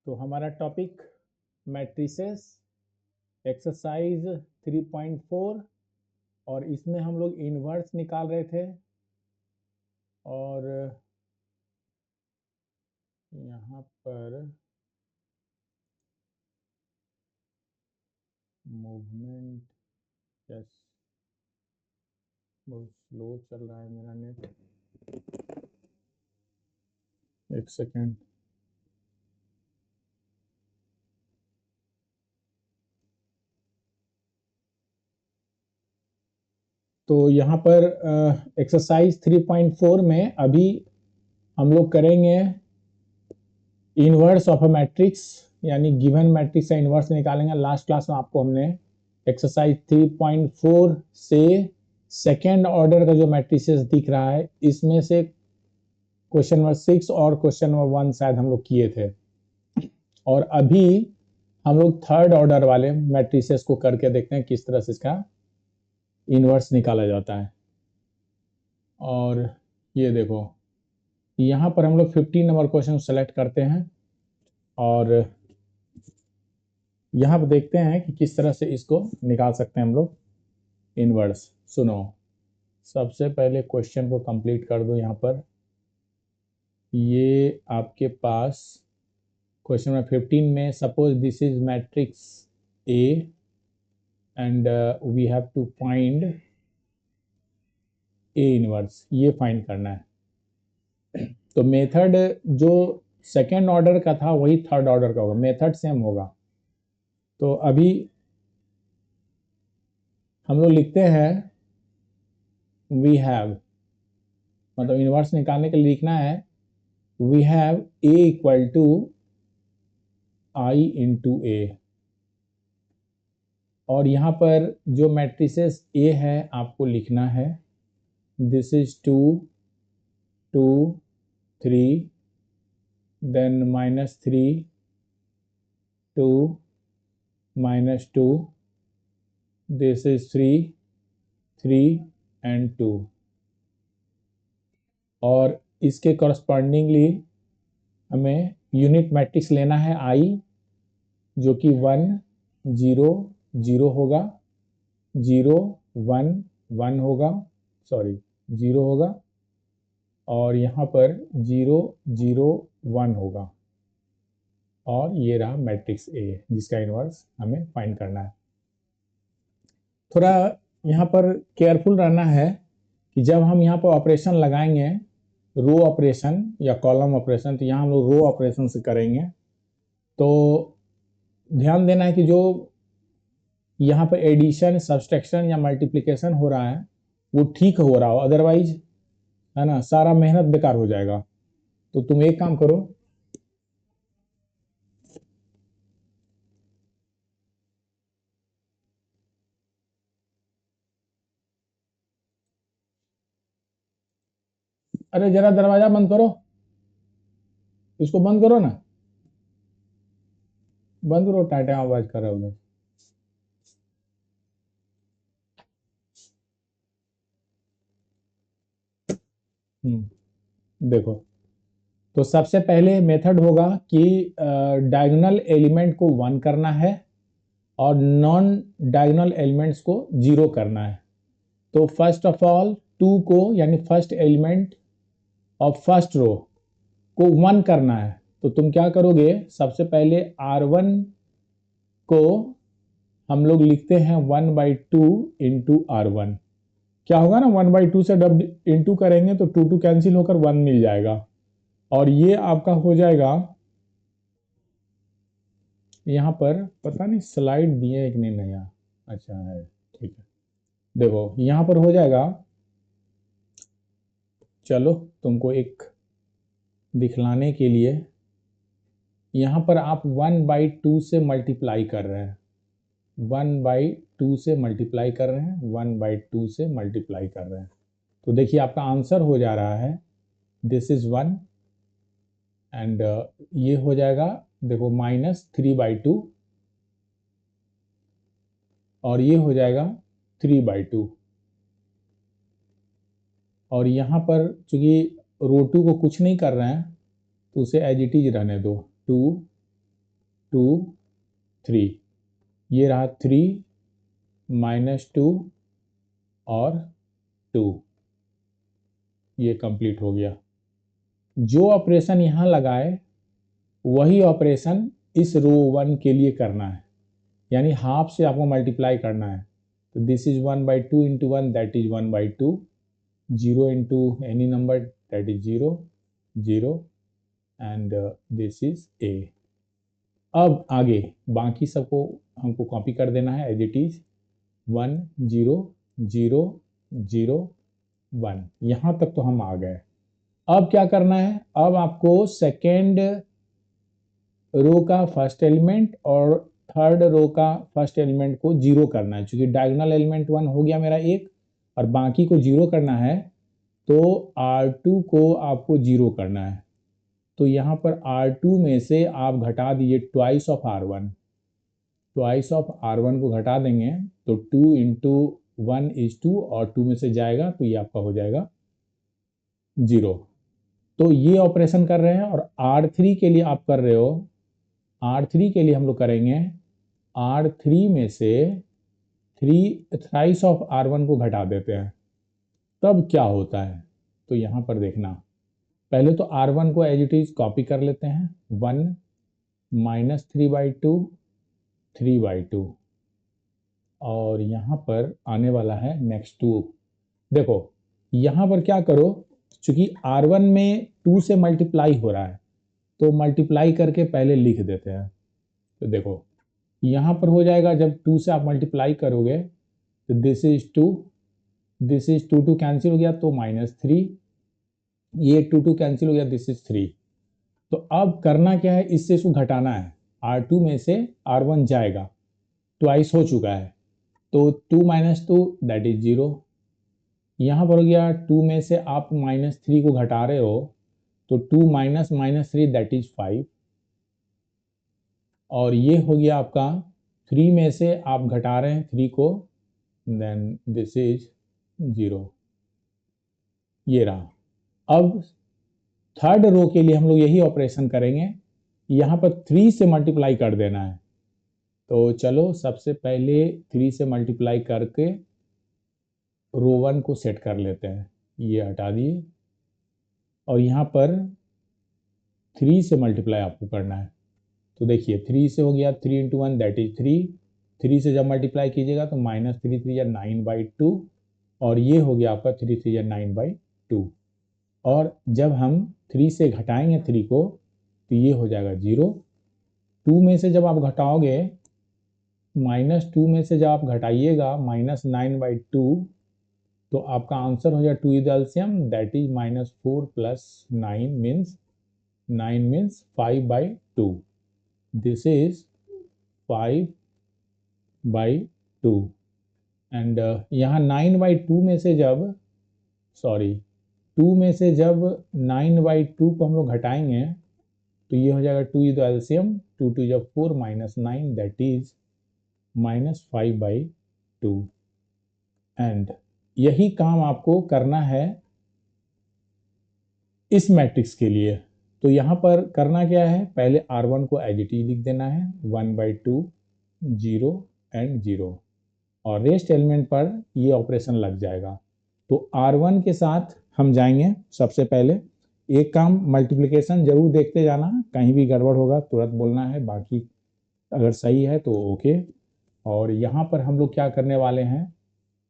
तो हमारा topic matrices exercise 3.4 और इसमें हम लोग इन्वर्स निकाल रहे थे और यहाँ पर मूवमेंट यस बहुत स्लो चल रहा है मेरा नेट। एक सेकेंड। तो यहाँ पर एक्सरसाइज 3.4 में अभी हम लोग करेंगे इनवर्स ऑफ अ मैट्रिक्स, यानी गिवन मैट्रिक्स का इनवर्स निकालेंगे। लास्ट क्लास में आपको हमने एक्सरसाइज 3.4 से सेकेंड ऑर्डर का जो मैट्रिसेस दिख रहा है इसमें से क्वेश्चन नंबर 6 और क्वेश्चन नंबर 1 शायद हम लोग किए थे, और अभी हम लोग थर्ड ऑर्डर वाले मैट्रिसेस को करके देखते हैं किस तरह से इसका इनवर्स निकाला जाता है। और ये देखो, यहाँ पर हम लोग 15 नंबर क्वेश्चन सेलेक्ट करते हैं और यहाँ पर देखते हैं कि किस तरह से इसको निकाल सकते हैं हम लोग इनवर्स। सुनो, सबसे पहले क्वेश्चन को कंप्लीट कर दो। यहाँ पर ये आपके पास क्वेश्चन नंबर 15 में suppose this is matrix A and we have to find A inverse, ये फाइंड करना है। तो मेथड जो सेकेंड ऑर्डर का था वही थर्ड ऑर्डर का होगा, मेथड सेम होगा। तो अभी हम लोग लिखते हैं वी हैव, मतलब इनवर्स निकालने के लिए लिखना है we have A equal to I into A, और यहाँ पर जो मैट्रिसेस ए है आपको लिखना है this is 2 2 3 then -3 2 -2 this is 3 3 and 2, और इसके कॉरस्पॉन्डिंगली हमें यूनिट मैट्रिक्स लेना है आई, जो कि 1 0 0 होगा, 0 1 1 होगा, सॉरी 0 होगा, और यहाँ पर 0 0 1 होगा, और ये रहा मैट्रिक्स ए जिसका इनवर्स हमें फाइंड करना है। थोड़ा यहाँ पर केयरफुल रहना है कि जब हम यहाँ पर ऑपरेशन लगाएंगे, रो ऑपरेशन या कॉलम ऑपरेशन, तो यहाँ हम लोग रो ऑपरेशन से करेंगे। तो ध्यान देना है कि जो यहाँ पर एडिशन सब्सट्रैक्शन या मल्टीप्लिकेशन हो रहा है वो ठीक हो रहा हो, अदरवाइज है ना सारा मेहनत बेकार हो जाएगा। तो तुम एक काम करो, अरे जरा दरवाजा बंद करो, इसको बंद करो ना, बंद करो, टाटा आवाज कर रहा है उधर। देखो, तो सबसे पहले मेथड होगा कि डायगोनल एलिमेंट को 1 करना है और नॉन डायगोनल एलिमेंट्स को 0 करना है। तो फर्स्ट ऑफ ऑल 2 को, यानी first element of first row को 1 करना है। तो तुम क्या करोगे, सबसे पहले R1 को हम लोग लिखते हैं 1/2 इंटू R1। क्या होगा ना, 1/2 से जब इंटू करेंगे तो 2 2 कैंसिल होकर 1 मिल जाएगा, और ये आपका हो जाएगा। यहाँ पर पता नहीं स्लाइड दिए एक नहीं नया, अच्छा है, ठीक है। देखो यहाँ पर हो जाएगा, चलो तुमको एक दिखलाने के लिए, यहाँ पर आप 1/2 से मल्टीप्लाई कर रहे हैं, 1/2 से मल्टीप्लाई कर रहे हैं, 1/2 से मल्टीप्लाई कर रहे हैं। तो देखिए आपका आंसर हो जा रहा है दिस इज 1, एंड ये हो जाएगा देखो -3/2, और ये हो जाएगा 3/2, और यहाँ पर चूंकि रो 2 को कुछ नहीं कर रहे हैं तो उसे एज इट इज रहने दो, 2 2 3, ये रहा 3 -2 और 2, ये कंप्लीट हो गया। जो ऑपरेशन यहाँ लगाए वही ऑपरेशन इस रो 1 के लिए करना है, यानी हाफ से आपको मल्टीप्लाई करना है। तो this is 1/2 into 1 that is 1/2, 0 into any number that is 0 0 and this is a. अब आगे बाकी सबको हमको कॉपी कर देना है एज इट इज, 1 0 0 0 1, यहाँ तक तो हम आ गए। अब क्या करना है, अब आपको सेकेंड रो का फर्स्ट एलिमेंट और थर्ड रो का फर्स्ट एलिमेंट को जीरो करना है। चूंकि डायगोनल एलिमेंट 1 हो गया मेरा एक और बाकी को जीरो करना है, तो R2 को आपको जीरो करना है। तो यहाँ पर R2 में से आप घटा दीजिए twice of R1, twice of R1 को घटा देंगे तो 2 इंटू 1 इज 2 और 2 में से जाएगा तो ये आपका हो जाएगा 0। तो ये ऑपरेशन कर रहे हैं। और R3 के लिए आप कर रहे हो, R3 के लिए हम लोग करेंगे R3 में से थ्राइस ऑफ R1 को घटा देते हैं, तब क्या होता है। तो यहाँ पर देखना, पहले तो R1 को एज इट इज कॉपी कर लेते हैं, 1 -3/2 3/2 और यहाँ पर आने वाला है नेक्स्ट 2। देखो यहाँ पर क्या करो, चूंकि R1 में 2 से मल्टीप्लाई हो रहा है तो मल्टीप्लाई करके पहले लिख देते हैं। तो देखो यहाँ पर हो जाएगा, जब 2 से आप मल्टीप्लाई करोगे तो this is 2, this is 2 cancel हो गया तो -3, ये 2 कैंसिल हो गया, दिस इज 3। तो अब करना क्या है, इससे इसको घटाना है। R2 में से R1 जाएगा, ट्वाइस हो चुका है, तो 2 - 2 दैट इज 0। यहाँ पर हो गया 2 में से आप -3 को घटा रहे हो तो 2 - -3 दैट इज 5। और ये हो गया आपका 3 में से आप घटा रहे हैं 3 को, देन दिस इज 0, ये रहा। अब थर्ड रो के लिए हम लोग यही ऑपरेशन करेंगे, यहाँ पर 3 से मल्टीप्लाई कर देना है। तो चलो सबसे पहले 3 से मल्टीप्लाई करके रो 1 को सेट कर लेते हैं, ये हटा दिए और यहाँ पर 3 से मल्टीप्लाई आपको करना है। तो देखिए 3 से हो गया, 3 इंटू 1 दैट इज 3, 3 से जब मल्टीप्लाई कीजिएगा तो -3 3 या 9/2 और ये हो गया आपका 3 3 या 9/2। और जब हम 3 से घटाएंगे 3 को तो ये हो जाएगा 0। 2 में से जब आप घटाओगे, -2 में से जब आप घटाइएगा -9/2 तो आपका आंसर हो जाएगा 2 is LCM that is -4 + 9 means 9 means 5/2, this is 5/2। And यहाँ 9/2 में से जब 2 में से जब 9/2 को हम लोग घटाएंगे तो ये हो जाएगा 2 इज एलसीएम, 2 2 जब 4 -9 दैट इज -5/2। एंड यही काम आपको करना है इस मैट्रिक्स के लिए। तो यहाँ पर करना क्या है, पहले R1 को एज इट इज लिख देना है, 1/2 0 एंड 0 और रेस्ट एलिमेंट पर ये ऑपरेशन लग जाएगा। तो R1 के साथ हम जाएंगे। सबसे पहले एक काम, मल्टीप्लिकेशन जरूर देखते जाना, कहीं भी गड़बड़ होगा तुरंत बोलना है, बाकी अगर सही है तो ओके। और यहाँ पर हम लोग क्या करने वाले हैं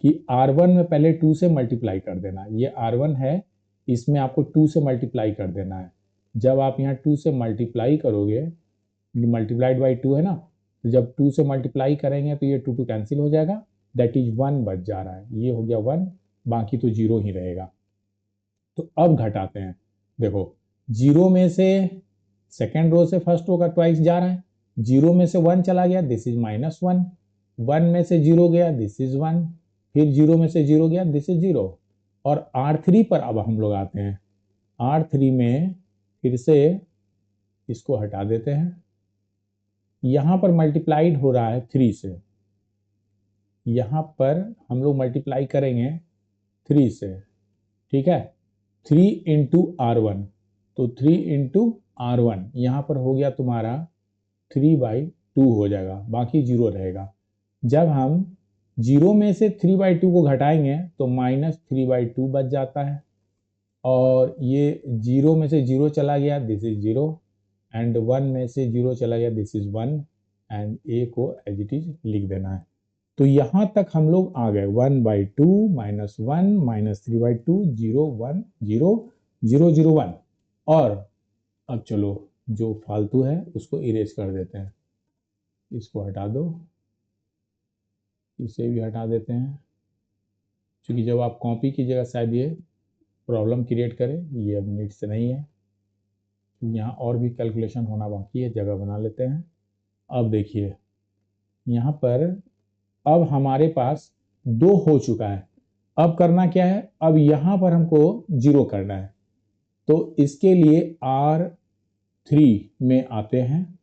कि R1 में पहले 2 से मल्टीप्लाई कर देना। ये R1 है, इसमें आपको 2 से मल्टीप्लाई कर देना है। जब आप यहाँ 2 से मल्टीप्लाई करोगे, मल्टीप्लाइड बाई 2 है ना, तो जब 2 से मल्टीप्लाई करेंगे तो ये 2 2 कैंसिल हो जाएगा, दैट इज 1 बच जा रहा है, ये हो गया 1, बाकी तो 0 ही रहेगा। तो अब घटाते हैं, देखो 0 में से सेकेंड रो से फर्स्ट रो का ट्वाइस जा रहा है, 0 में से 1 चला गया, दिस इज -1, 1 में से 0 गया, दिस इज 1, फिर 0 में से 0 गया, दिस इज 0। और R3 पर अब हम लोग आते हैं। R3 में फिर से इसको हटा देते हैं, यहाँ पर मल्टीप्लाइड हो रहा है 3 से, यहाँ पर हम लोग मल्टीप्लाई करेंगे 3 से, ठीक है, 3 इंटू R1, तो 3 इंटू R1 यहाँ पर हो गया तुम्हारा 3/2 हो जाएगा, बाकी 0 रहेगा। जब हम 0 में से 3/2 को घटाएंगे तो -3/2 बच जाता है, और ये 0 में से 0 चला गया, दिस इज 0, एंड 1 में से 0 चला गया, दिस इज 1, एंड ए को एज इट इज लिख देना है। तो यहाँ तक हम लोग आ गए, 1/2 -1 -3/2 0 1 0 0 0 1। और अब चलो जो फालतू है उसको इरेज कर देते हैं, इसको हटा दो, इसे भी हटा देते हैं, क्योंकि जब आप कॉपी कीजिएगा शायद ये प्रॉब्लम क्रिएट करे, ये अब नीड से नहीं है। यहाँ और भी कैलकुलेशन होना बाकी है, जगह बना लेते हैं। अब देखिए यहाँ पर अब हमारे पास 2 हो चुका है, अब करना क्या है, अब यहाँ पर हमको 0 करना है। तो इसके लिए R3 में आते हैं,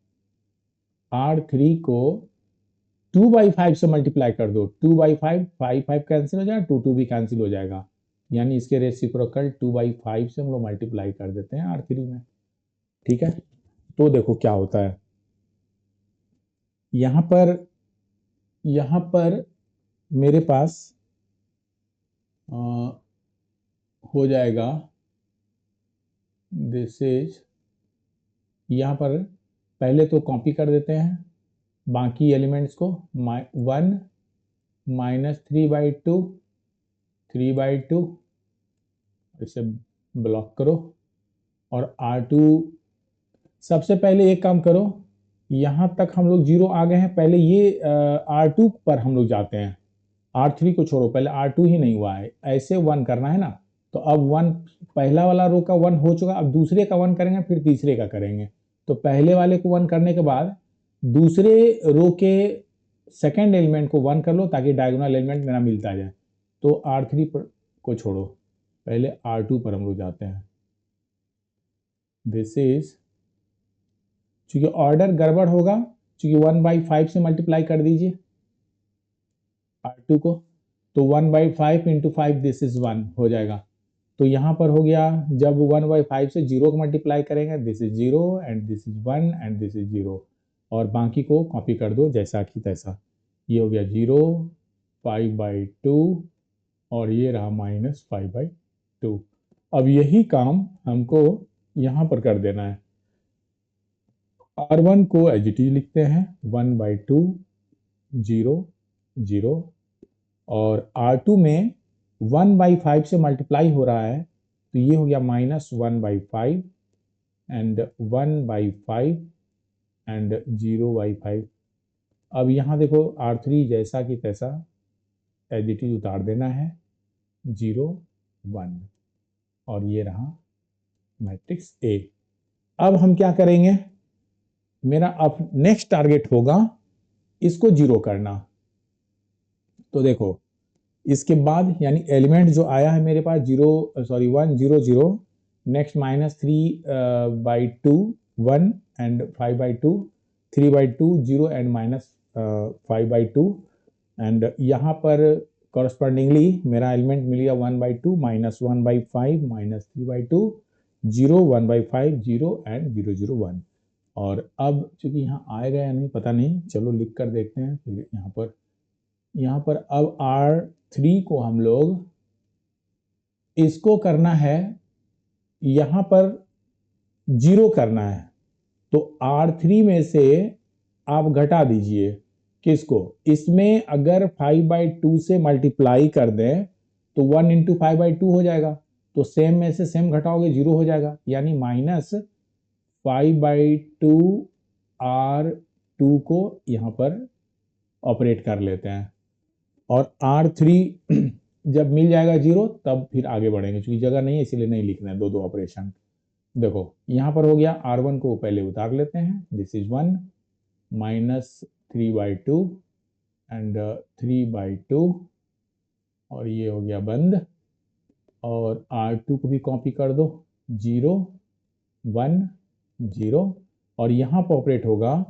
R3 को 2/5 से मल्टीप्लाई कर दो, 2/5 5 5 कैंसिल हो जाएगा, 2 2 भी कैंसिल हो जाएगा, यानी इसके रेसिप्रोकल 2/5 से हम लोग मल्टीप्लाई कर देते हैं R3 में। ठीक है, तो देखो क्या होता है, यहाँ पर मेरे पास हो जाएगा, दिस इज, यहाँ पर पहले तो कॉपी कर देते हैं बाकी एलिमेंट्स को, 1 -3/2 3/2, इसे ब्लॉक करो, और R2 सबसे पहले एक काम करो, यहाँ तक हम लोग 0 आ गए हैं, पहले ये R2 पर हम लोग जाते हैं, R3 को छोड़ो, पहले R2 ही नहीं हुआ है, ऐसे 1 करना है ना। तो अब 1 पहला वाला रो का 1 हो चुका, अब दूसरे का 1 करेंगे, फिर तीसरे का करेंगे। तो पहले वाले को 1 करने के बाद दूसरे रो के सेकेंड एलिमेंट को 1 कर लो, ताकि डायगोनल एलिमेंट मेरा मिलता जाए। तो R3 पर को छोड़ो, पहले R2 पर हम लोग जाते हैं, दिस इज, चूंकि ऑर्डर गड़बड़ होगा, चूंकि 1/5 से मल्टीप्लाई कर दीजिए R2 को, तो 1/5 इंटू 5 दिस इज 1 हो जाएगा। तो यहाँ पर हो गया, जब 1/5 से 0 को मल्टीप्लाई करेंगे, this is 0 and this is 1 and this is 0, और बाकी को कॉपी कर दो जैसा कि तैसा। ये हो गया 0 5/2, और ये रहा -5/2। अब यही काम हमको यहाँ पर कर देना है, R1 को एज इट इज लिखते हैं 1/2 0 0, और R2 में 1/5 से मल्टीप्लाई हो रहा है, तो ये हो गया -1/5 एंड 1/5 एंड 0/5। अब यहाँ देखो R3 जैसा कि तैसा एज इट इज उतार देना है, 0 1, और ये रहा मैट्रिक्स A। अब हम क्या करेंगे, मेरा अब नेक्स्ट टारगेट होगा इसको 0 करना। तो देखो इसके बाद यानी एलिमेंट जो आया है मेरे पास 1 0 0, नेक्स्ट -3/2 1 एंड 5/2 3/2 0 एंड -5/2, एंड यहाँ पर कॉरस्पॉन्डिंगली मेरा एलिमेंट मिल गया 1/2 -1/5 -3/2 0 1/5 0 एंड 0 0 1। और अब चूंकि यहाँ आएगा या नहीं पता नहीं, चलो लिख कर देखते हैं। फिर यहाँ पर अब R3 को हम लोग इसको करना है, यहाँ पर 0 करना है, तो R3 में से आप घटा दीजिए किसको, इसमें अगर 5/2 से मल्टीप्लाई कर दें तो 1 इंटू 5/2 हो जाएगा, तो सेम में से सेम घटाओगे 0 हो जाएगा, यानी -5/2 R2 को यहाँ पर ऑपरेट कर लेते हैं, और R3 जब मिल जाएगा 0 तब फिर आगे बढ़ेंगे, क्योंकि जगह नहीं है इसीलिए नहीं लिखना है दो ऑपरेशन। देखो यहाँ पर हो गया, R1 को पहले उतार लेते हैं, दिस इज 1 -3/2 एंड 3/2, और ये हो गया बंद, और R2 को भी कॉपी कर दो, 0 1 0, और यहाँ पर ऑपरेट होगा,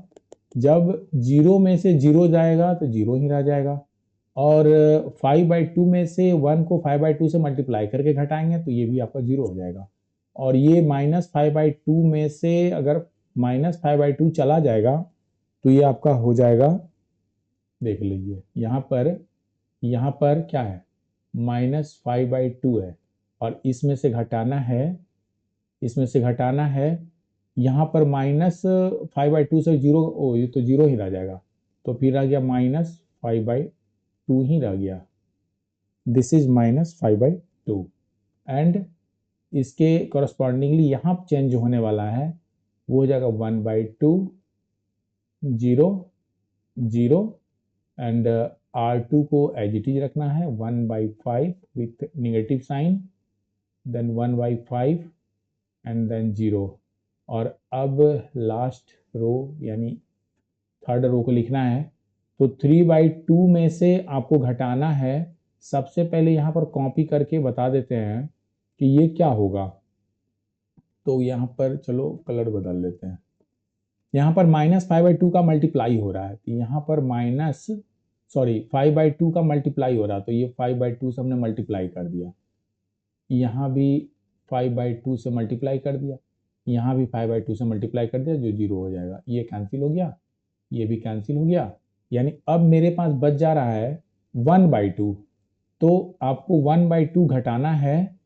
जब 0 में से 0 जाएगा तो 0 ही रह जाएगा, और 5/2 में से 1 को 5/2 से मल्टीप्लाई करके घटाएंगे तो ये भी आपका 0 हो जाएगा, और ये -5/2 में से अगर -5/2 चला जाएगा तो ये आपका हो जाएगा, देख लीजिए यहाँ पर क्या है, -5/2 है, और इसमें से घटाना है, यहाँ पर -5/2 से 0, ओ ये तो 0 ही रह जाएगा, तो फिर आ गया -5/2 ही रह गया, दिस इज -5/2, एंड इसके कॉरस्पॉन्डिंगली यहाँ चेंज होने वाला है, वो हो जाएगा 1/2, 0, 0, एंड R2 को एज इट इज रखना है, 1/5 with negative sign, then 1/5 and then 0, और अब लास्ट रो यानी थर्ड रो को लिखना है, तो 3/2 में से आपको घटाना है। सबसे पहले यहाँ पर कॉपी करके बता देते हैं कि ये क्या होगा, तो यहाँ पर चलो कलर बदल लेते हैं, यहाँ पर -5/2 का मल्टीप्लाई हो रहा है, तो यहाँ पर 5/2 का मल्टीप्लाई हो रहा है, तो ये 5/2 से हमने मल्टीप्लाई कर दिया, यहाँ भी 5/2 से मल्टीप्लाई कर दिया, यहाँ भी 5/2 से मल्टीप्लाई कर दिया, जो 0 हो जाएगा, ये कैंसिल हो गया, ये भी कैंसिल हो गया, यानी अब मेरे पास बच जा रहा है 1/2, तो आपको 1/2 घटाना है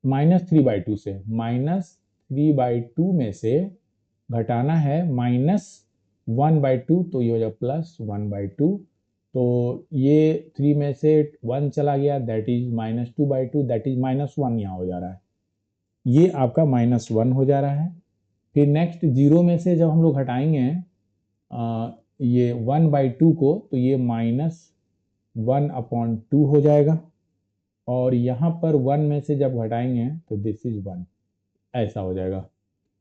-3/2 से, -3/2 में से घटाना है -1/2, तो ये हो जाएगा +1/2, तो ये 3 में से 1 चला गया, दैट इज -2/2, दैट इज -1 यहाँ हो जा रहा है, ये आपका -1 हो जा रहा है। फिर नेक्स्ट 0 में से जब हम लोग हटाएंगे ये 1/2 को, तो ये -1/2 हो जाएगा, और यहाँ पर 1 में से जब घटाएंगे तो दिस इज 1, ऐसा हो जाएगा।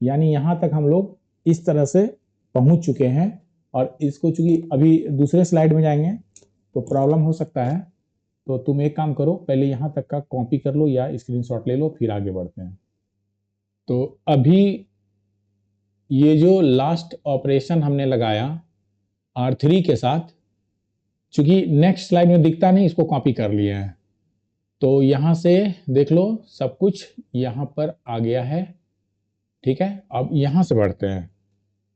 यानी यहाँ तक हम लोग इस तरह से पहुँच चुके हैं, और इसको चूंकि अभी दूसरे स्लाइड में जाएंगे तो प्रॉब्लम हो सकता है, तो तुम एक काम करो, पहले यहाँ तक का कॉपी कर लो या स्क्रीनशॉट ले लो, फिर आगे बढ़ते हैं। तो अभी ये जो लास्ट ऑपरेशन हमने लगाया R3 के साथ, चूंकि नेक्स्ट स्लाइड में दिखता नहीं, इसको कॉपी कर लिए हैं, तो यहाँ से देख लो सब कुछ यहाँ पर आ गया है, ठीक है। अब यहाँ से बढ़ते हैं,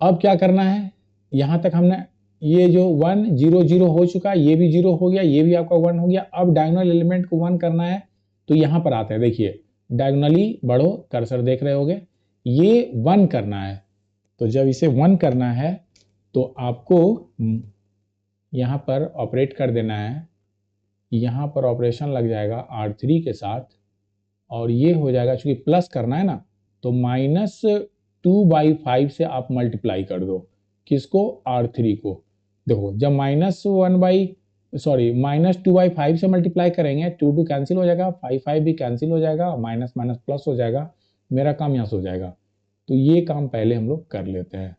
अब क्या करना है, यहाँ तक हमने ये जो 1 0 0 हो चुका है, ये भी 0 हो गया, ये भी आपका 1 हो गया, अब डायगोनल एलिमेंट को 1 करना है, तो यहाँ पर आते हैं, देखिए डायगोनली बढ़ो, कर्सर देख रहे होगे, ये 1 करना है, तो जब इसे 1 करना है तो आपको यहाँ पर ऑपरेट कर देना है, यहाँ पर ऑपरेशन लग जाएगा R3 के साथ, और ये हो जाएगा, चूंकि प्लस करना है ना, तो -2/5 से आप मल्टीप्लाई कर दो, किसको, R3 को। देखो जब -2/5 से मल्टीप्लाई करेंगे, 2 कैंसिल हो जाएगा, 5 भी कैंसिल हो जाएगा, माइनस माइनस प्लस हो जाएगा, मेरा काम यहाँ से हो जाएगा, तो ये काम पहले हम लोग कर लेते हैं।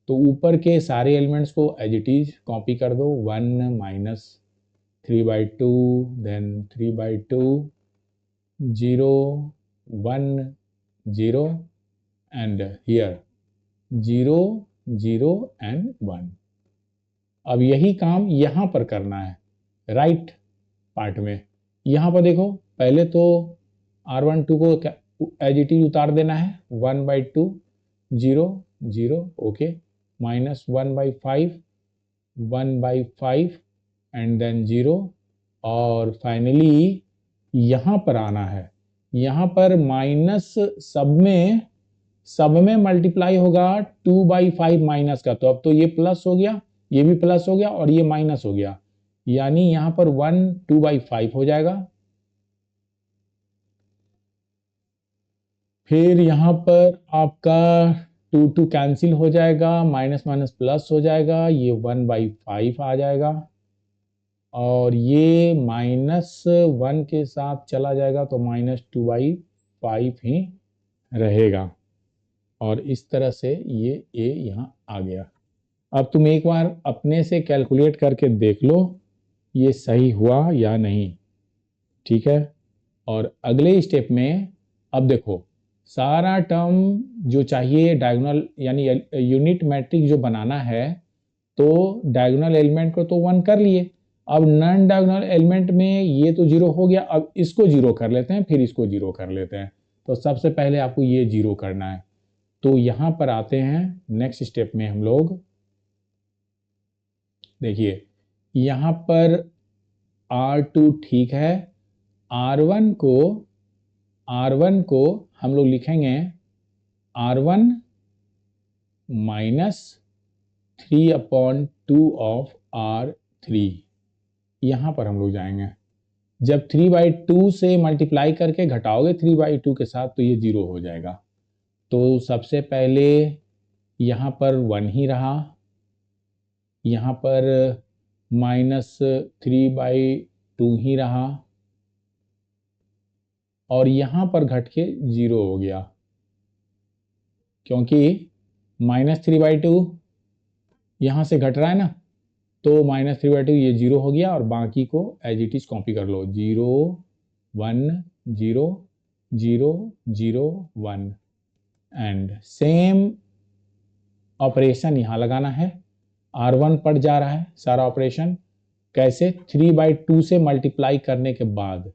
तो ऊपर के सारे एलिमेंट्स को एज इट इज कॉपी कर दो, 1 -3/2, देन 3/2, 0 1 0, and here 0 0 and 1। अब यही काम यहाँ पर करना है, राइट पार्ट में। यहाँ पर देखो, पहले तो R12 को एज इट इज उतार देना है, 1/2 0 0, ओके, -1/5 1/5 एंड देन 0, और फाइनली यहाँ पर आना है, यहाँ पर माइनस सब में मल्टीप्लाई होगा 2/5 माइनस का, तो अब तो ये प्लस हो गया, ये भी प्लस हो गया, और ये माइनस हो गया, यानी यहाँ पर 1 2/5 हो जाएगा। फिर यहाँ पर आपका 2 कैंसिल हो जाएगा, माइनस माइनस प्लस हो जाएगा, ये 1/5 आ जाएगा, और ये -1 के साथ चला जाएगा, तो -2/5 ही रहेगा, और इस तरह से ये a यहाँ आ गया। अब तुम एक बार अपने से कैलकुलेट करके देख लो ये सही हुआ या नहीं, ठीक है। और अगले स्टेप में अब देखो, सारा टर्म जो चाहिए डायगोनल यानी यूनिट मैट्रिक्स जो बनाना है, तो डायगोनल एलिमेंट को तो 1 कर लिए, अब नॉन डायगोनल एलिमेंट में ये तो 0 हो गया, अब इसको 0 कर लेते हैं, फिर इसको 0 कर लेते हैं। तो सबसे पहले आपको ये 0 करना है, तो यहाँ पर आते हैं नेक्स्ट स्टेप में हम लोग, देखिए यहाँ पर R2 ठीक है, R1 को हम लोग लिखेंगे R1 माइनस 3/2 ऑफ R3। यहाँ पर हम लोग जाएंगे, जब 3/2 से मल्टीप्लाई करके घटाओगे 3/2 के साथ तो ये 0 हो जाएगा। तो सबसे पहले यहाँ पर 1 ही रहा, यहाँ पर -3/2 ही रहा, और यहाँ पर घट के 0 हो गया, क्योंकि -3/2 यहाँ से घट रहा है ना, तो -3/2 ये 0 हो गया, और बाकी को एज इट इज कॉपी कर लो, 0 1 0 0 0 1, एंड सेम ऑपरेशन यहाँ लगाना है। R1 पड़ जा रहा है सारा ऑपरेशन, कैसे? 3/2 से मल्टीप्लाई करने के बाद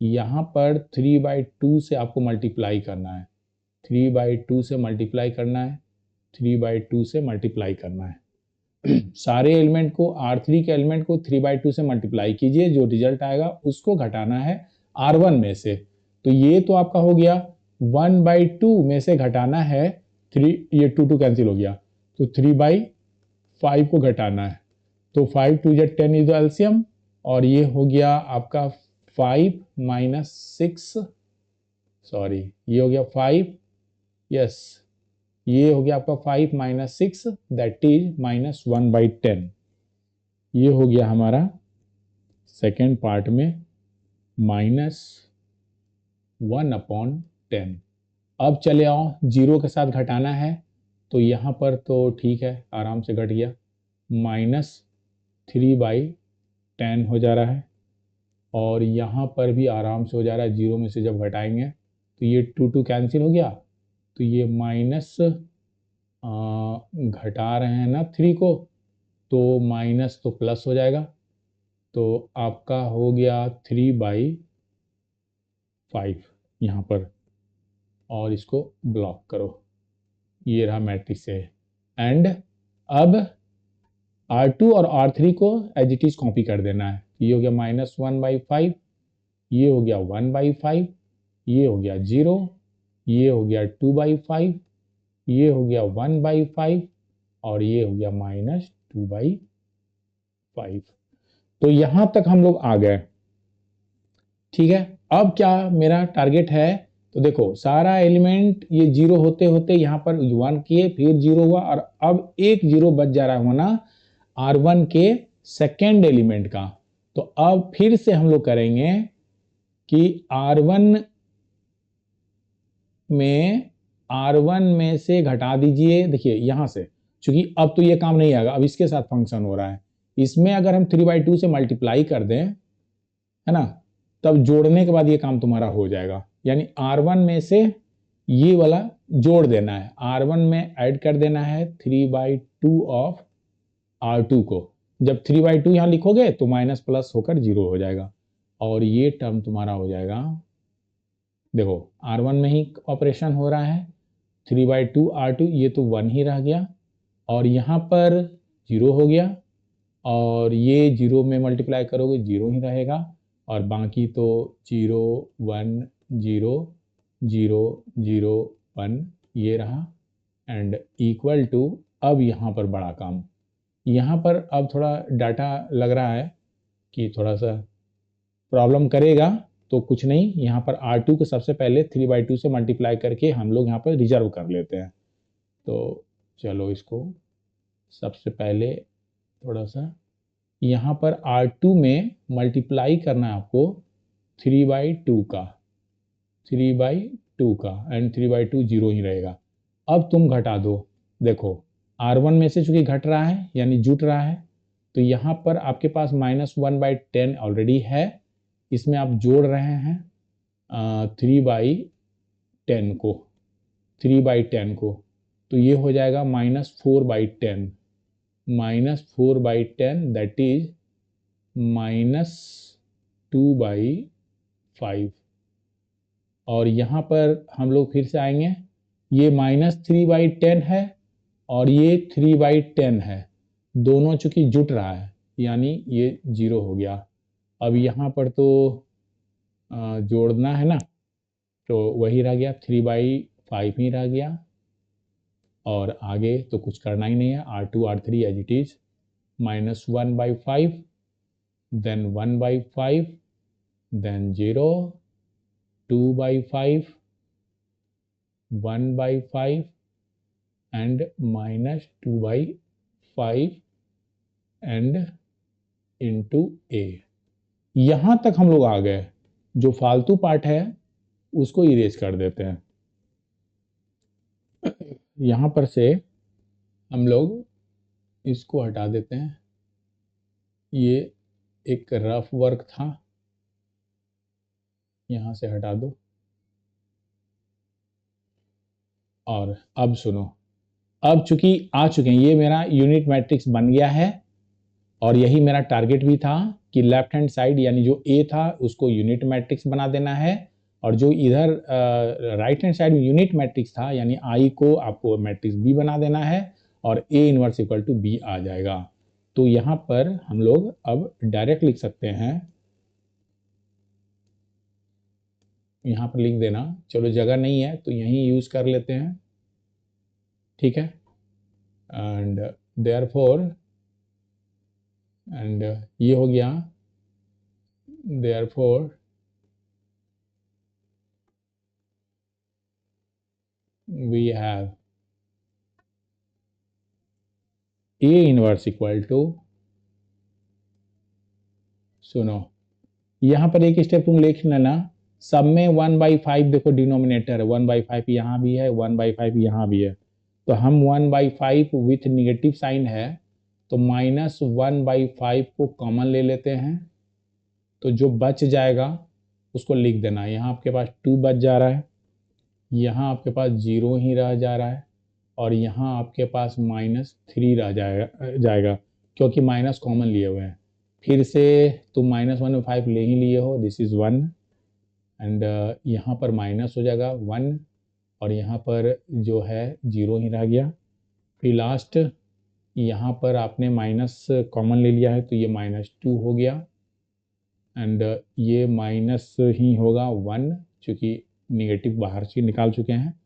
यहाँ पर 3/2 से आपको मल्टीप्लाई करना है, 3/2 से मल्टीप्लाई करना है, 3/2 से मल्टीप्लाई करना है। सारे एलिमेंट को, R3 के एलिमेंट को 3/2 से मल्टीप्लाई कीजिए, जो रिजल्ट आएगा उसको घटाना है R1 में से। तो ये तो आपका हो गया, 1/2 में से घटाना है 3, ये 2 कैंसिल हो गया, तो 3/5 को घटाना है, तो 5 2 10 इज द एलसीएम, और ये हो गया आपका 5 - 6, सॉरी ये हो गया 5, यस ये हो गया आपका 5 - 6 दैट इज -1/10। ये हो गया हमारा सेकेंड पार्ट में -1/10। अब चले आओ, 0 के साथ घटाना है, तो यहाँ पर तो ठीक है आराम से घट गया, -3/10 हो जा रहा है, और यहाँ पर भी आराम से हो जा रहा है, 0 में से जब घटाएंगे तो ये 2 कैंसिल हो गया, तो ये माइनस घटा रहे हैं ना 3 को, तो माइनस तो प्लस हो जाएगा, तो आपका हो गया 3/5 यहाँ पर, और इसको ब्लॉक करो, ये रहा मैट्रिक्स है। एंड अब R2 और R3 को एज इट इज कॉपी कर देना है, ये हो गया -1/5, ये हो गया 1/5, ये हो गया 0, ये हो गया 2/5, ये हो गया 1/5, और ये हो गया -2/5। तो यहां तक हम लोग आ गए, ठीक है। अब क्या मेरा टारगेट है, तो देखो सारा एलिमेंट ये 0 होते होते यहाँ पर 1 किए, फिर 0 हुआ, और अब एक 0 बच जा रहा है होना R1 के सेकेंड एलिमेंट का। तो अब फिर से हम लोग करेंगे कि R1 में से घटा दीजिए, देखिए यहां से, क्योंकि अब तो ये काम नहीं आएगा, अब इसके साथ फंक्शन हो रहा है, इसमें अगर हम 3/2 से मल्टीप्लाई कर दें, है ना, तब जोड़ने के बाद ये काम तुम्हारा हो जाएगा, यानी R1 में से ये वाला जोड़ देना है, R1 में ऐड कर देना है 3/2 ऑफ R2 को। जब 3/2 यहां लिखोगे तो माइनस प्लस होकर 0 हो जाएगा, और ये टर्म तुम्हारा हो जाएगा, देखो R1 में ही ऑपरेशन हो रहा है, 3/2 R2, ये तो 1 ही रह गया, और यहाँ पर 0 हो गया, और ये 0 में मल्टीप्लाई करोगे 0 ही रहेगा, और बाकी तो 0 1 0 0 0 1 ये रहा, एंड इक्वल टू, अब यहाँ पर बड़ा काम, यहाँ पर अब थोड़ा डाटा लग रहा है कि थोड़ा सा प्रॉब्लम करेगा, तो कुछ नहीं, यहाँ पर R2 को सबसे पहले 3/2 से मल्टीप्लाई करके हम लोग यहाँ पर रिजर्व कर लेते हैं। तो चलो इसको सबसे पहले थोड़ा सा यहाँ पर R2 में मल्टीप्लाई करना है आपको 3/2 का, 3/2 का, एंड 3/2 0 ही रहेगा। अब तुम घटा दो, देखो R1 में से चूंकि घट रहा है यानी जुट रहा है, तो यहाँ पर आपके पास -1/10 ऑलरेडी है, इसमें आप जोड़ रहे हैं 3/10 को, 3/10 को, तो ये हो जाएगा -4/10, -4/10 दैट इज -2/5, और यहाँ पर हम लोग फिर से आएंगे, ये -3/10 है और ये 3/10 है, दोनों चूंकि जुट रहा है यानी ये 0 हो गया। अब यहाँ पर तो जोड़ना है ना, तो वही रह गया 3/5 ही रह गया, और आगे तो कुछ करना ही नहीं है, R2 R3 as it is, -1/5, then 1/5, then 0, 2/5, 1/5 and -2/5 and into a। यहां तक हम लोग आ गए। जो फालतू पार्ट है उसको इरेज कर देते हैं। यहां पर से हम लोग इसको हटा देते हैं। ये एक रफ वर्क था, यहां से हटा दो। और अब सुनो, अब चूंकि आ चुके हैं, ये मेरा यूनिट मैट्रिक्स बन गया है, और यही मेरा टारगेट भी था कि लेफ्ट हैंड साइड यानी जो ए था उसको यूनिट मैट्रिक्स बना देना है, और जो इधर राइट हैंड साइड में यूनिट मैट्रिक्स था यानी आई को आपको मैट्रिक्स बी बना देना है, और A inverse equal to B आ जाएगा। तो यहाँ पर हम लोग अब डायरेक्ट लिख सकते हैं, यहाँ पर लिख देना, चलो जगह नहीं है तो यहीं यूज कर लेते हैं, ठीक है। एंड देयरफॉर, एंड ये हो गया, therefore we have A inverse equal to, सुनो यहाँ पर एक स्टेप तुम लिख लेना, सब में 1/5 देखो डिनोमिनेटर है, 1/5 यहाँ भी है, 1/5 यहाँ भी है, तो हम 1/5 विथ निगेटिव साइन है तो -1/5 को कॉमन ले लेते हैं, तो जो बच जाएगा उसको लिख देना। यहाँ आपके पास 2 बच जा रहा है, यहाँ आपके पास 0 ही रह जा रहा है, और यहाँ आपके पास -3 रह जाएगा क्योंकि माइनस कॉमन लिए हुए हैं। फिर से तुम -1/5 ले ही लिए हो, दिस इज 1, एंड यहाँ पर माइनस हो जाएगा 1, और यहाँ पर जो है 0 ही रह गया। फिर लास्ट यहाँ पर आपने माइनस कॉमन ले लिया है तो ये -2 हो गया, एंड ये माइनस ही होगा 1 चूँकि निगेटिव बाहर से निकाल चुके हैं,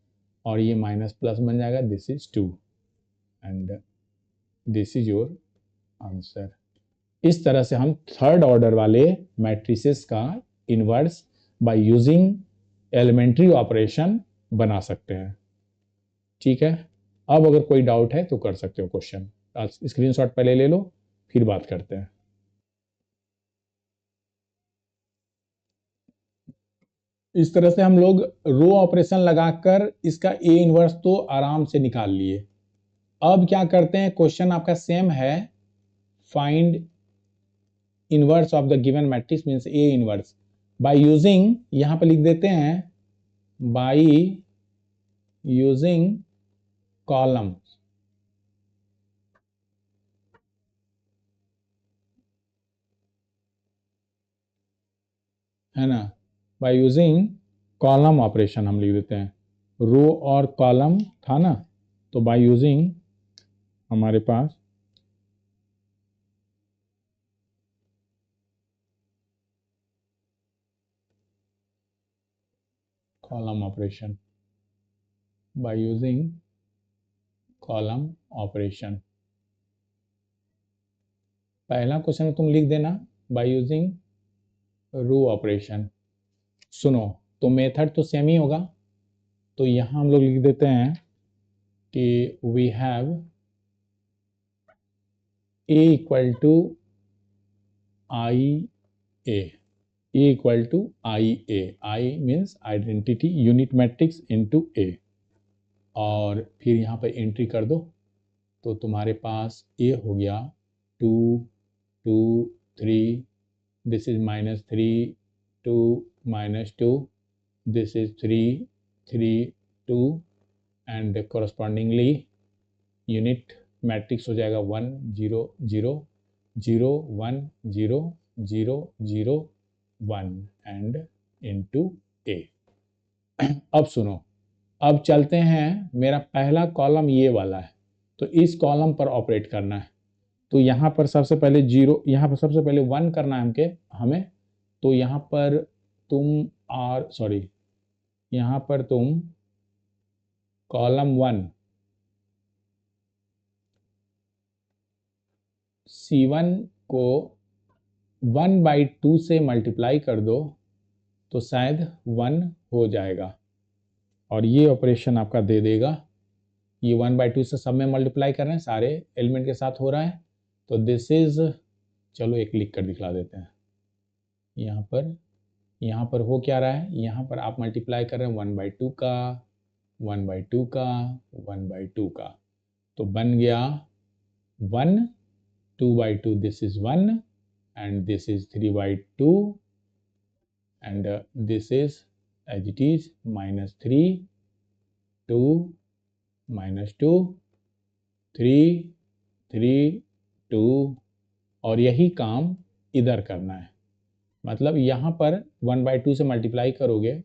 और ये माइनस प्लस बन जाएगा, this is 2, and this is your answer. इस तरह से हम थर्ड ऑर्डर वाले मैट्रिसेस का inverse by using elementary operation बना सकते हैं, ठीक है। अब अगर कोई डाउट है तो कर सकते हो क्वेश्चन, स्क्रीनशॉट पहले ले लो फिर बात करते हैं। इस तरह से हम लोग रो ऑपरेशन लगाकर इसका ए इनवर्स तो आराम से निकाल लिए। अब क्या करते हैं, क्वेश्चन आपका सेम है, find inverse of the given matrix means A inverse by using, यहां पर लिख देते हैं बाय यूजिंग कॉलम, है ना, बाय यूजिंग कॉलम ऑपरेशन हम लिख देते हैं, रो और कॉलम था ना, तो बाय यूजिंग हमारे पास column operation, by using column operation. पहला क्वेश्चन तुम लिख देना बाय यूजिंग रो ऑपरेशन। सुनो, तो मेथड तो सेम ही होगा, तो यहां हम लोग लिख देते हैं कि we have A equal to I A, A equal to I A, I means identity unit matrix into A, और फिर यहाँ पर एंट्री कर दो, तो तुम्हारे पास ए हो गया 2 2 3, this is -3 2 -2, this is 3 3 2, and correspondingly unit matrix हो जाएगा 1 0 0 0 1 0 0 0 1 एंड इनटू ए। अब सुनो, अब चलते हैं, मेरा पहला कॉलम ये वाला है तो इस कॉलम पर ऑपरेट करना है, तो यहाँ पर सबसे पहले 0, यहाँ पर सबसे पहले 1 करना है हमें। तो यहाँ पर तुम यहाँ पर तुम कॉलम 1 C1 को 1/2 से मल्टीप्लाई कर दो तो शायद 1 हो जाएगा, और ये ऑपरेशन आपका दे देगा। ये 1/2 से सब में मल्टीप्लाई कर रहे हैं, सारे एलिमेंट के साथ हो रहा है। तो दिस इज, चलो एक लिख कर दिखला देते हैं। यहाँ पर हो क्या रहा है, यहाँ पर आप मल्टीप्लाई कर रहे हैं 1/2 का, 1/2 का, 1/2 का, तो बन गया 1, 2/2, this is 1, and this is 3/2, and this is as it is -3, 2, -2, 3, 3, 2, और यही काम इधर करना है। मतलब यहाँ पर 1/2 से मल्टीप्लाई करोगे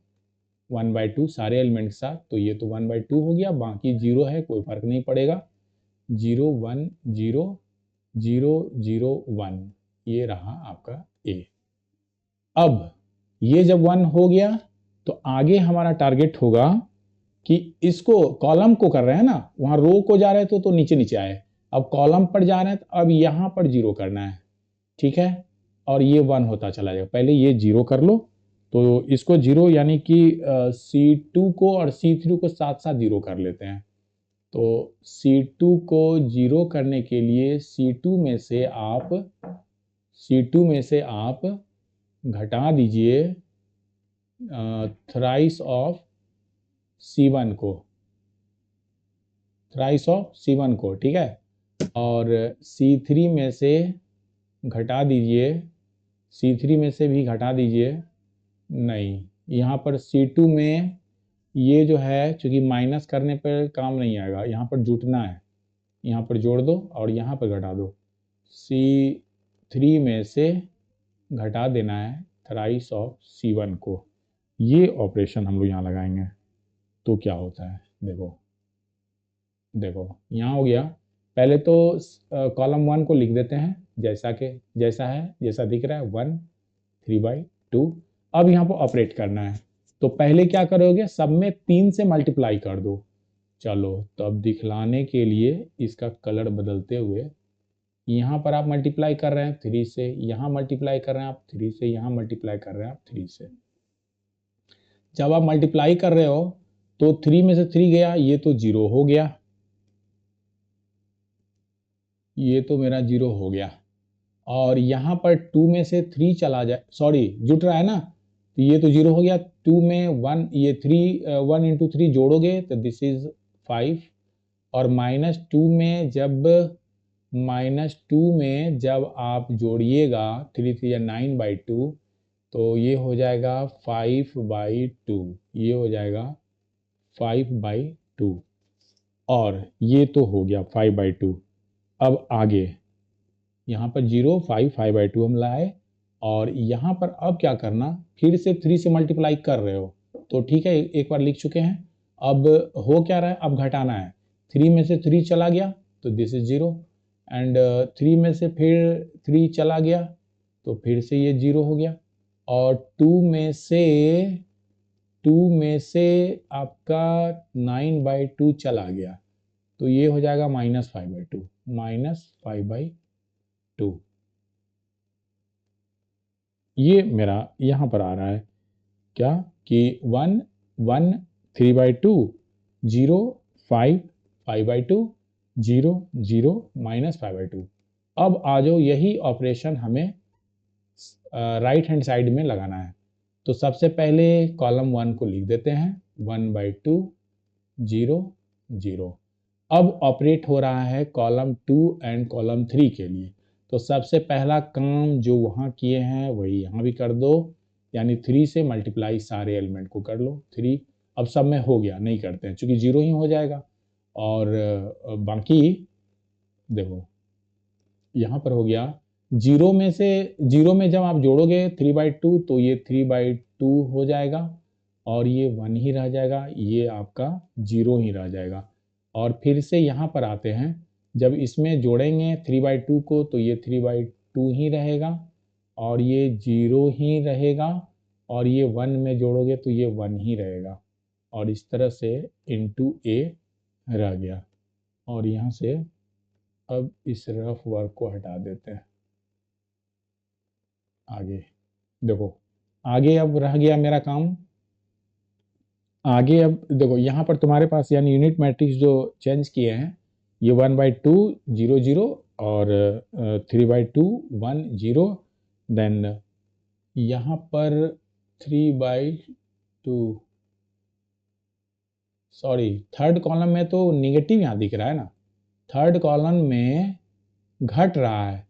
1/2 सारे एलिमेंट के साथ, तो ये तो 1/2 हो गया, बाकी 0 है, कोई फर्क नहीं पड़ेगा। 0, 1, 0, 0, 0, 1, ये रहा आपका A। अब ये जब 1 हो गया तो आगे हमारा टारगेट होगा कि इसको, कॉलम को कर रहे हैं ना, वहां रो को जा रहे थे तो नीचे नीचे आए, अब कॉलम पर जा रहे हैं तो अब यहां पर 0 करना है, ठीक है, और ये 1 होता चला जाएगा। पहले ये 0 कर लो, तो इसको 0 यानी कि C2 को और C3 को साथ साथ 0 कर लेते हैं। तो C2 को 0 करने के लिए C2 में से आप घटा दीजिए थ्राइस ऑफ C1 को, ठीक है, और C3 में से घटा दीजिए, C3 में से भी घटा दीजिए, नहीं, यहाँ पर C2 में ये जो है चूंकि माइनस करने पर काम नहीं आएगा, यहाँ पर जुटना है, यहाँ पर जोड़ दो और यहाँ पर घटा दो। C3 में से घटा देना है थ्राइस ऑफ C1 को। ये ऑपरेशन हम लोग यहाँ लगाएंगे तो क्या होता है, देखो यहाँ हो गया। पहले तो कॉलम 1 को लिख देते हैं जैसा दिख रहा है 1, 3/2। अब यहाँ पर ऑपरेट करना है, तो पहले क्या करोगे, सब में 3 से मल्टीप्लाई कर दो। चलो, तो अब दिखलाने के लिए इसका कलर बदलते हुए, यहाँ पर आप मल्टीप्लाई कर रहे हैं 3 से, यहाँ मल्टीप्लाई कर रहे हैं आप 3 से, यहाँ मल्टीप्लाई कर रहे हैं आप 3 से। जब आप मल्टीप्लाई कर रहे हो तो 3 में से 3 गया, ये तो 0 हो गया, ये तो मेरा 0 हो गया, और यहाँ पर 2 में से 3 चला जाए, सॉरी जुट रहा है ना, तो ये तो 0 हो गया। 2 में 1, ये 3, 1 × 3 जोड़ोगे तो दिस इज 5, और -2 में जब आप जोड़िएगा 3 3 9/2, तो ये हो जाएगा 5/2, ये हो जाएगा 5/2, और ये तो हो गया 5/2। अब आगे यहाँ पर 0, 5, 5/2 हम लाए, और यहाँ पर अब क्या करना, फिर से 3 से मल्टीप्लाई कर रहे हो तो ठीक है, एक बार लिख चुके हैं। अब हो क्या रहा है, अब घटाना है। 3 में से 3 चला गया तो दिस इज 0, एंड 3 में से फिर 3 चला गया तो फिर से ये 0 हो गया, और 2 में से आपका 9/2 चला गया तो ये हो जाएगा -5/2, -5/2। ये मेरा यहाँ पर आ रहा है क्या कि 1, 1, 3/2, 0, 5, 5/2, 0, 0, -5/2। अब आ जाओ, यही ऑपरेशन हमें राइट हैंड साइड में लगाना है। तो सबसे पहले कॉलम 1 को लिख देते हैं 1/2, 0, 0। अब ऑपरेट हो रहा है कॉलम 2 एंड कॉलम 3 के लिए। तो सबसे पहला काम जो वहाँ किए हैं वही यहाँ भी कर दो, यानी 3 से मल्टीप्लाई सारे एलिमेंट को कर लो। 3 अब सब में हो गया, नहीं करते हैं क्योंकि 0 ही हो जाएगा, और बाकी देखो यहाँ पर हो गया 0 में जब आप जोड़ोगे 3/2 तो ये 3/2 हो जाएगा, और ये 1 ही रह जाएगा, ये आपका 0 ही रह जाएगा। और फिर से यहाँ पर आते हैं जब इसमें जोड़ेंगे 3/2 को तो ये 3/2 ही रहेगा और ये 0 ही रहेगा और ये 1 में जोड़ोगे तो ये 1 ही रहेगा और इस तरह से इंटू ए रह गया। और यहाँ से अब इस रफ वर्क को हटा देते हैं। आगे देखो, आगे अब रह गया मेरा काम। आगे अब देखो यहाँ पर तुम्हारे पास यानी यूनिट मैट्रिक्स जो चेंज किए हैं, ये 1/2 0 0 और 3/2 1 0। देन यहाँ पर 3/2, सॉरी थर्ड कॉलम में तो निगेटिव यहाँ दिख रहा है ना, थर्ड कॉलम में घट रहा है,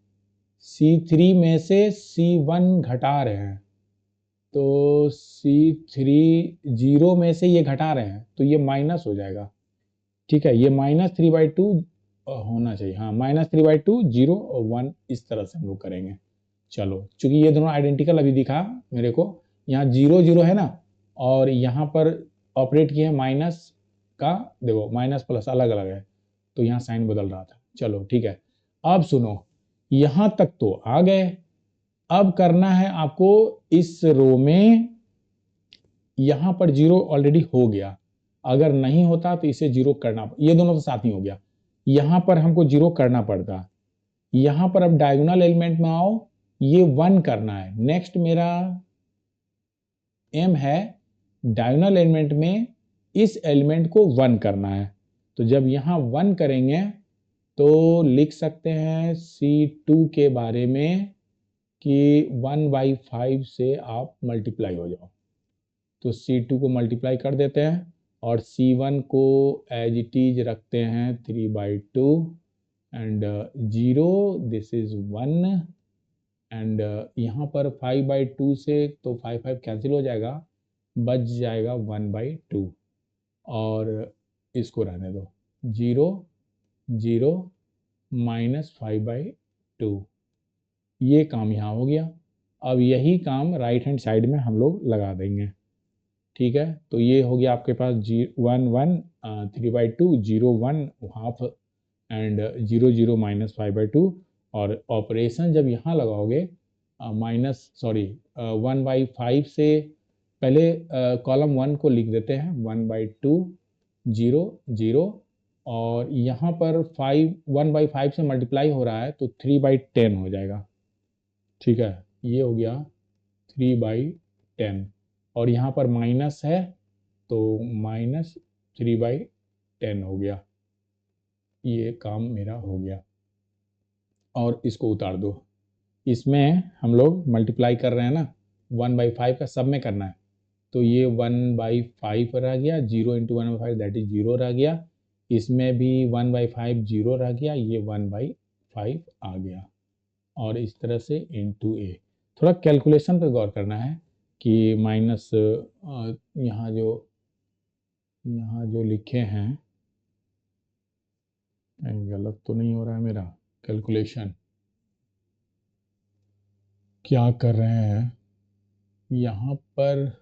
C3 में से C1 घटा रहे हैं तो C3 0 में से ये घटा रहे हैं तो ये माइनस हो जाएगा। ठीक है, ये -3/2 होना चाहिए, हाँ -3/2 0 और 1 इस तरह से हम लोग करेंगे। चलो, चूंकि ये दोनों आइडेंटिकल अभी दिखा मेरे को, यहाँ 0 0 है ना और यहाँ पर ऑपरेट किया है माइनस का, देखो माइनस प्लस अलग अलग है तो यहाँ साइन बदल रहा था। चलो ठीक है, अब सुनो, यहाँ तक तो आ गए। अब करना है आपको इस रो में, यहाँ पर 0 ऑलरेडी हो गया, अगर नहीं होता तो इसे 0 करना, ये दोनों तो साथ ही हो गया, यहाँ पर हमको 0 करना पड़ता। यहाँ पर अब डायगोनल एलिमेंट में आओ, ये 1 करना है। नेक्स्ट मेरा एम है डायगोनल एलिमेंट में इस एलिमेंट को 1 करना है। तो जब यहाँ 1 करेंगे तो लिख सकते हैं C2 के बारे में कि 1/5 से आप मल्टीप्लाई हो जाओ, तो C2 को मल्टीप्लाई कर देते हैं और C1 को एज इट इज रखते हैं 3/2 एंड 0 दिस इज 1 एंड यहाँ पर 5/2 से तो 5 5 कैंसिल हो जाएगा, बच जाएगा 1/2 और इसको रहने दो 0 0 -5/2, ये काम यहाँ हो गया। अब यही काम राइट हैंड साइड में हम लोग लगा देंगे। ठीक है, तो ये हो गया आपके पास 1 1 3/2 0 1 हाफ एंड 0 0 -5/2 और ऑपरेशन जब यहाँ लगाओगे माइनस सॉरी 1/5 से पहले कॉलम 1 को लिख देते हैं 1/2 0 0 और यहाँ पर 1/5 से मल्टीप्लाई हो रहा है तो 3/10 हो जाएगा। ठीक है, ये हो गया 3/10 और यहाँ पर माइनस है तो -3/10 हो गया। ये काम मेरा हो गया और इसको उतार दो। इसमें हम लोग मल्टीप्लाई कर रहे हैं ना, 1/5 का सब में करना है तो ये 1/5 रह गया, 0 × 1/5 दैट इज 0 रह गया, इसमें भी 1/5 0 रह गया, ये 1/5 आ गया और इस तरह से इंटू ए। थोड़ा कैलकुलेशन पे गौर करना है कि माइनस यहाँ जो लिखे हैं गलत तो नहीं हो रहा है मेरा कैलकुलेशन, क्या कर रहे हैं यहाँ पर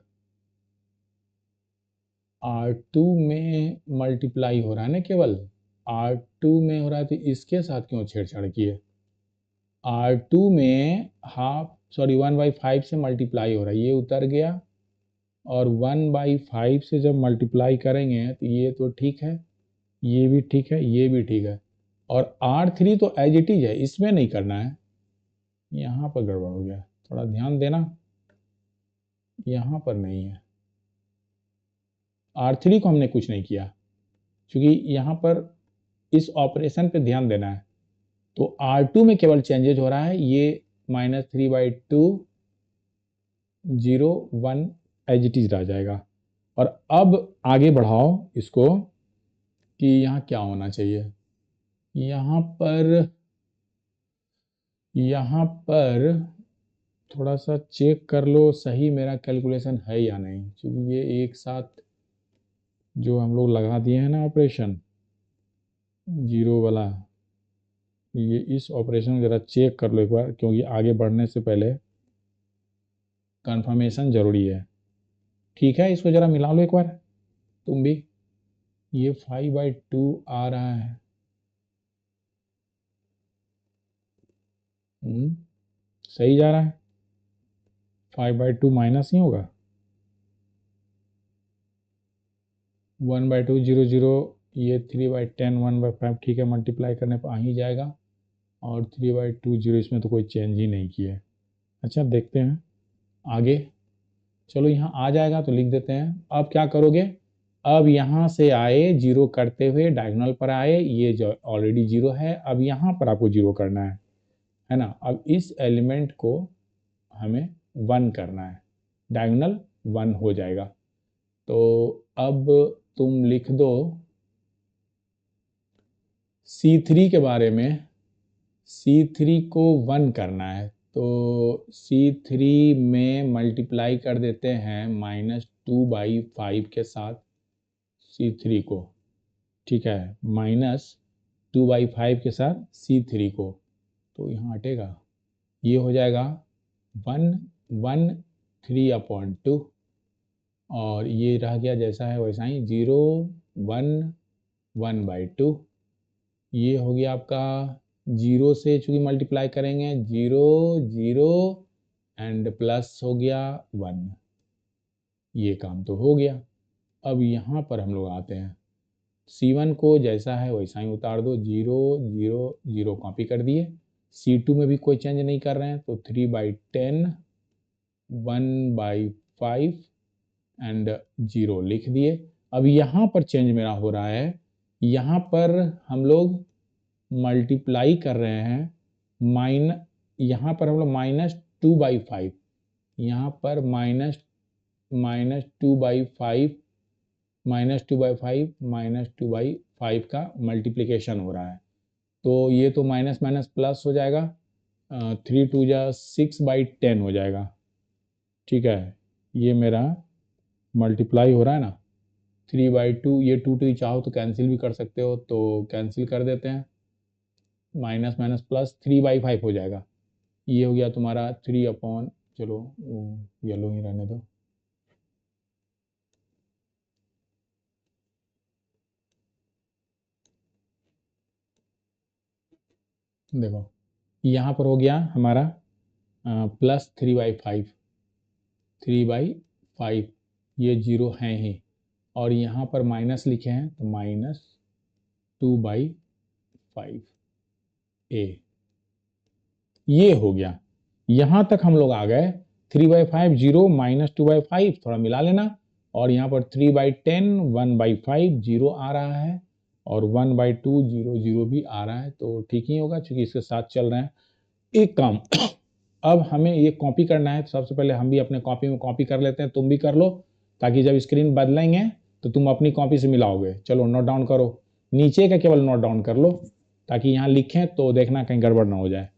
R2 में मल्टीप्लाई हो रहा है ना, केवल R2 में हो रहा है तो इसके साथ क्यों छेड़छाड़ किए। R2 में 1/5 से मल्टीप्लाई हो रहा है, ये उतर गया और 1/5 से जब मल्टीप्लाई करेंगे तो ये तो ठीक है, ये भी ठीक है, ये भी ठीक है और R3 तो एज इट इज है, इसमें नहीं करना है। यहाँ पर गड़बड़ हो गया, थोड़ा ध्यान देना, यहाँ पर नहीं है, R3 को हमने कुछ नहीं किया क्योंकि यहाँ पर इस ऑपरेशन पे ध्यान देना है। तो R2 में केवल चेंजेज हो रहा है, ये -3/2 0 1 एज इट इज रह जाएगा। और अब आगे बढ़ाओ इसको कि यहाँ क्या होना चाहिए, यहाँ पर थोड़ा सा चेक कर लो सही मेरा कैलकुलेशन है या नहीं, क्योंकि ये एक साथ जो हम लोग लगा दिए हैं ना ऑपरेशन 0 वाला, ये इस ऑपरेशन ज़रा चेक कर लो एक बार, क्योंकि आगे बढ़ने से पहले कंफर्मेशन ज़रूरी है। ठीक है, इसको ज़रा मिला लो एक बार तुम भी, ये 5/2 आ रहा है सही जा रहा है। 5/2 माइनस ही होगा, 1/2 0 0, ये 3/10 1/5 ठीक है, मल्टीप्लाई करने पर आ ही जाएगा, और 3/2 0, इसमें तो कोई चेंज ही नहीं किया है। अच्छा देखते हैं आगे, चलो यहाँ आ जाएगा तो लिख देते हैं। अब क्या करोगे, अब यहाँ से आए जीरो करते हुए डायगोनल पर आए, ये जो ऑलरेडी जीरो है, अब यहाँ पर आपको जीरो करना है ना। अब इस एलिमेंट को हमें 1 करना है, डायगोनल 1 हो जाएगा। तो अब तुम लिख दो C3 के बारे में, C3 को 1 करना है, तो C3 में मल्टीप्लाई कर देते हैं -2/5 के साथ C3 को, ठीक है, -2/5 के साथ C3 को, तो यहाँ हटेगा, ये हो जाएगा 1 1 3/2, और ये रह गया जैसा है वैसा ही 0 1 1/2, ये हो गया आपका, जीरो से चूंकि मल्टीप्लाई करेंगे 0 0 एंड प्लस हो गया 1, ये काम तो हो गया। अब यहाँ पर हम लोग आते हैं, C1 को जैसा है वैसा ही उतार दो, 0 0 0 कॉपी कर दिए, C2 में भी कोई चेंज नहीं कर रहे हैं, तो 3/10 1/5 एंड 0 लिख दिए। अब यहाँ पर चेंज मेरा हो रहा है, यहाँ पर हम लोग मल्टीप्लाई कर रहे हैं, यहाँ पर हम लोग -2/5, यहाँ पर -2/5 -2/5 का मल्टीप्लिकेशन हो रहा है, तो ये तो माइनस माइनस प्लस हो जाएगा, 3 2 जा 6/10 हो जाएगा, ठीक है, ये मेरा मल्टीप्लाई हो रहा है ना, 3/2, ये 2 चाहो तो कैंसिल भी कर सकते हो, तो कैंसिल कर देते हैं, माइनस माइनस प्लस 3/5 हो जाएगा, ये हो गया तुम्हारा 3/, चलो येलो ही रहने दो, देखो यहाँ पर हो गया हमारा प्लस 3/5, ये 0 है ही, और यहाँ पर माइनस लिखे हैं तो -2/5 ए, ये हो गया। यहाँ तक हम लोग आ गए, 3/5 0 -2/5 थोड़ा मिला लेना, और यहाँ पर 3/10 1/5 0 आ रहा है, और 1/2 0 0 भी आ रहा है, तो ठीक ही होगा क्योंकि इसके साथ चल रहे हैं। एक काम अब हमें ये कॉपी करना है, तो सबसे पहले हम भी अपने कॉपी में कॉपी कर लेते हैं, तुम भी कर लो, ताकि जब स्क्रीन बदलेंगे तो तुम अपनी कॉपी से मिलाओगे। चलो नोट डाउन करो, नीचे का केवल नोट डाउन कर लो, ताकि यहाँ लिखें तो देखना कहीं गड़बड़ ना हो जाए,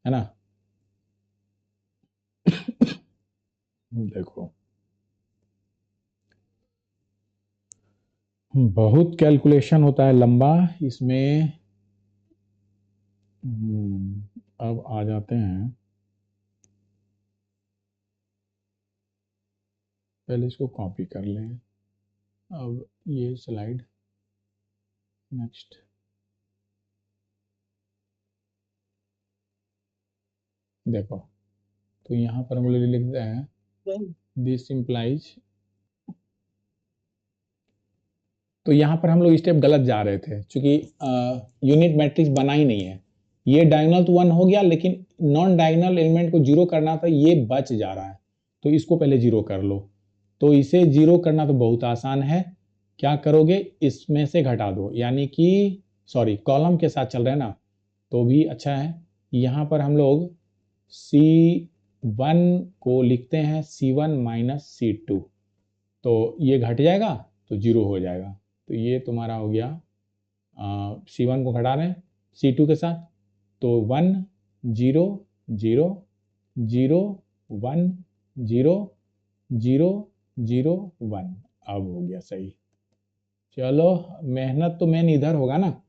है ना। देखो बहुत कैलकुलेशन होता है लंबा इसमें, अब आ जाते हैं, पहले इसको कॉपी कर लें, अब ये स्लाइड नेक्स्ट, देखो तो यहाँ पर हम लोग लिखते हैं दिस इम्प्लाइज, तो यहाँ पर हम लोग स्टेप गलत जा रहे थे, क्योंकि यूनिट मैट्रिक्स बना ही नहीं है, ये डायगोनल तो 1 हो गया, लेकिन नॉन डायगोनल एलिमेंट को 0 करना था, ये बच जा रहा है, तो इसको पहले 0 कर लो। तो इसे 0 करना तो बहुत आसान है, क्या करोगे, इसमें से घटा दो, यानी कि सॉरी कॉलम के साथ चल रहे हैं ना, तो भी अच्छा है। यहाँ पर हम लोग C1 को लिखते हैं C1 - C2, तो ये घट जाएगा तो 0 हो जाएगा, तो ये तुम्हारा हो गया, C1 को घटा रहे हैं C2 के साथ, तो 1 0 0 0 1 0 0 0 1, अब हो गया सही। चलो मेहनत तो मेन इधर होगा ना,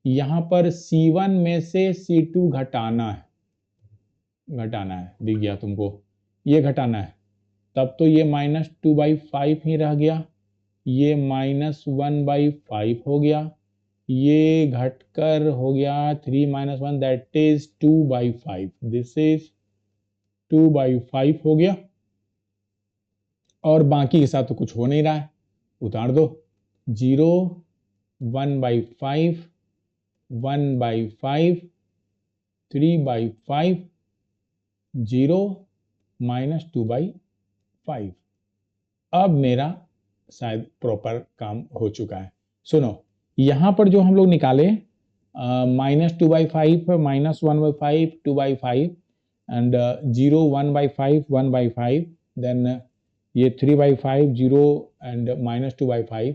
यहाँ पर C1 में से C2 घटाना है, दिख गया तुमको, ये घटाना है, तब तो ये -2/5 ही रह गया, ये -1/5 हो गया, ये घटकर हो गया 3 - 1, दैट इज 2/5। दिस इज 2/5 हो गया, और बाकी के साथ तो कुछ हो नहीं रहा है, उतार दो। 0, 1/5, 1/5, 3/5, 0 - 2/5। अब मेरा शायद प्रॉपर काम हो चुका है। सुनो, यहां पर जो हम लोग निकाले -2/5, -1/5, 2/5 एंड 0, 1/5, 1/5, देन ये 3/5, 0 एंड -2/5,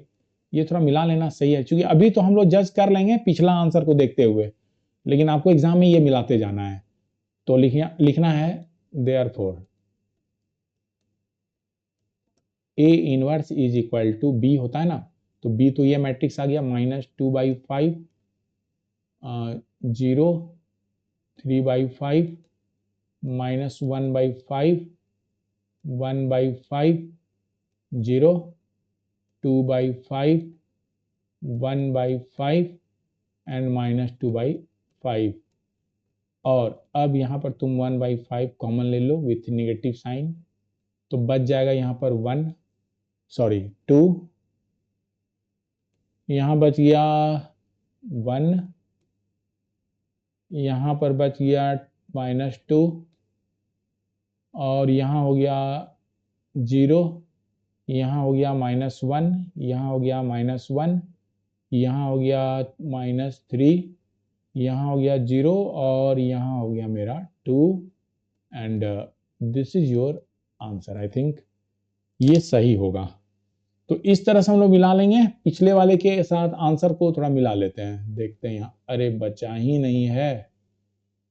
ये थोड़ा मिला लेना सही है, क्योंकि अभी तो हम लोग जज कर लेंगे पिछला आंसर को देखते हुए, लेकिन आपको एग्जाम में ये मिलाते जाना है। तो लिखना है therefore A inverse is equal to B होता है ना, तो B तो ये मैट्रिक्स आ गया -2/5, 0, 3/5, -1/5, 1/5, 0, 2/5, 1/5 एंड -2/5। और अब यहाँ पर तुम 1/5 कॉमन ले लो विथ नेगेटिव साइन, तो बच जाएगा यहाँ पर 2, यहाँ बच गया 1, यहाँ पर बच गया -2, और यहाँ हो गया 0, यहाँ हो गया -1, यहाँ हो गया -1, यहाँ हो गया -3, यहाँ हो गया 0, और यहाँ हो गया मेरा 2, and this is your answer. I think ये सही होगा। तो इस तरह से हम लोग मिला लेंगे, पिछले वाले के साथ आंसर को थोड़ा मिला लेते हैं, देखते हैं यहाँ। अरे बचा ही नहीं है।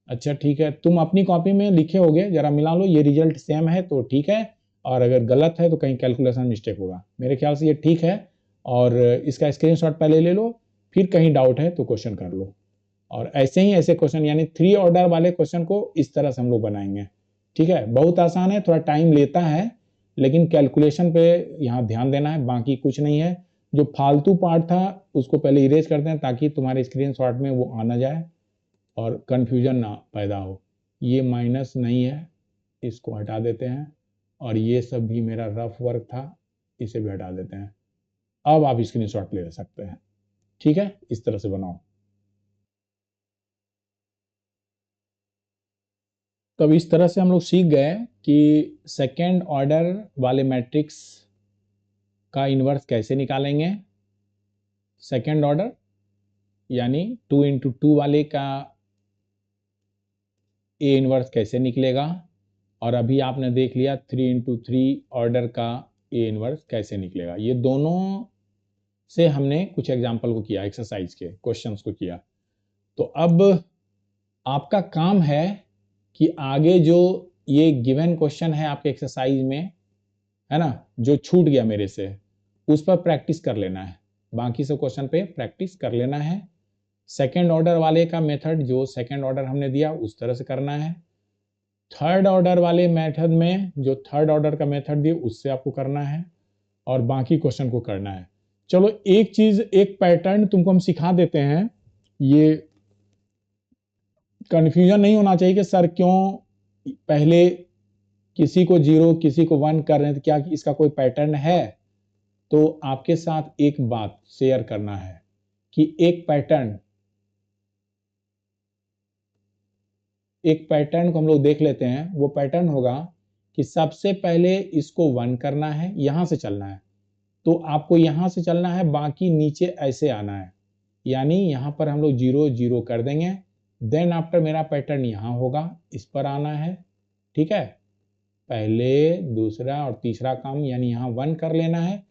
अच्छा ठीक है, तुम अपनी कॉपी में लिखे होगे, जरा मिला लो, ये रिजल्ट सेम है तो ठीक है, और अगर गलत है तो कहीं कैलकुलेशन मिस्टेक होगा। मेरे ख्याल से ये ठीक है, और इसका स्क्रीनशॉट पहले ले लो, फिर कहीं डाउट है तो क्वेश्चन कर लो। और ऐसे ही ऐसे क्वेश्चन, यानी 3 ऑर्डर वाले क्वेश्चन को इस तरह से हम लोग बनाएंगे। ठीक है, बहुत आसान है, थोड़ा टाइम लेता है, लेकिन कैलकुलेशन पे यहाँ ध्यान देना है, बाकी कुछ नहीं है। जो फालतू पार्ट था उसको पहले इरेज करते हैं, ताकि तुम्हारे स्क्रीनशॉट में वो आना जाए और कंफ्यूजन ना पैदा हो। ये माइनस नहीं है, इसको हटा देते हैं, और ये सब भी मेरा रफ वर्क था, इसे भी हटा देते हैं। अब आप स्क्रीनशॉट ले सकते हैं। ठीक है, इस तरह से बनाओ। तो अब इस तरह से हम लोग सीख गए कि सेकेंड ऑर्डर वाले मैट्रिक्स का इन्वर्स कैसे निकालेंगे। सेकेंड ऑर्डर यानी 2 × 2 वाले का ए इन्वर्स कैसे निकलेगा, और अभी आपने देख लिया 3 × 3 ऑर्डर का ए इन्वर्स कैसे निकलेगा। ये दोनों से हमने कुछ एग्जाम्पल को किया, एक्सरसाइज के क्वेश्चंस को किया। तो अब आपका काम है कि आगे जो ये गिवन क्वेश्चन है आपके एक्सरसाइज में, है ना, जो छूट गया मेरे से, उस पर प्रैक्टिस कर लेना है। बाकी सब क्वेश्चन पे प्रैक्टिस कर लेना है। सेकेंड ऑर्डर वाले का मेथड जो सेकेंड ऑर्डर हमने दिया उस तरह से करना है। थर्ड ऑर्डर वाले मेथड में जो थर्ड ऑर्डर का मेथड दिया उससे आपको करना है, और बाकी क्वेश्चन को करना है। चलो एक चीज, एक पैटर्न तुमको हम सिखा देते हैं। ये कंफ्यूजन नहीं होना चाहिए कि सर क्यों पहले किसी को 0 किसी को 1 कर रहे हैं, तो क्या इसका कोई पैटर्न है। तो आपके साथ एक बात शेयर करना है कि एक पैटर्न को हम लोग देख लेते हैं। वो पैटर्न होगा कि सबसे पहले इसको 1 करना है, यहां से चलना है, तो आपको यहां से चलना है, बाकी नीचे ऐसे आना है, यानी यहां पर हम लोग 0 0 कर देंगे। देन आफ्टर मेरा पैटर्न यहां होगा, इस पर आना है। ठीक है, पहले दूसरा और तीसरा काम, यानी यहां 1 कर लेना है,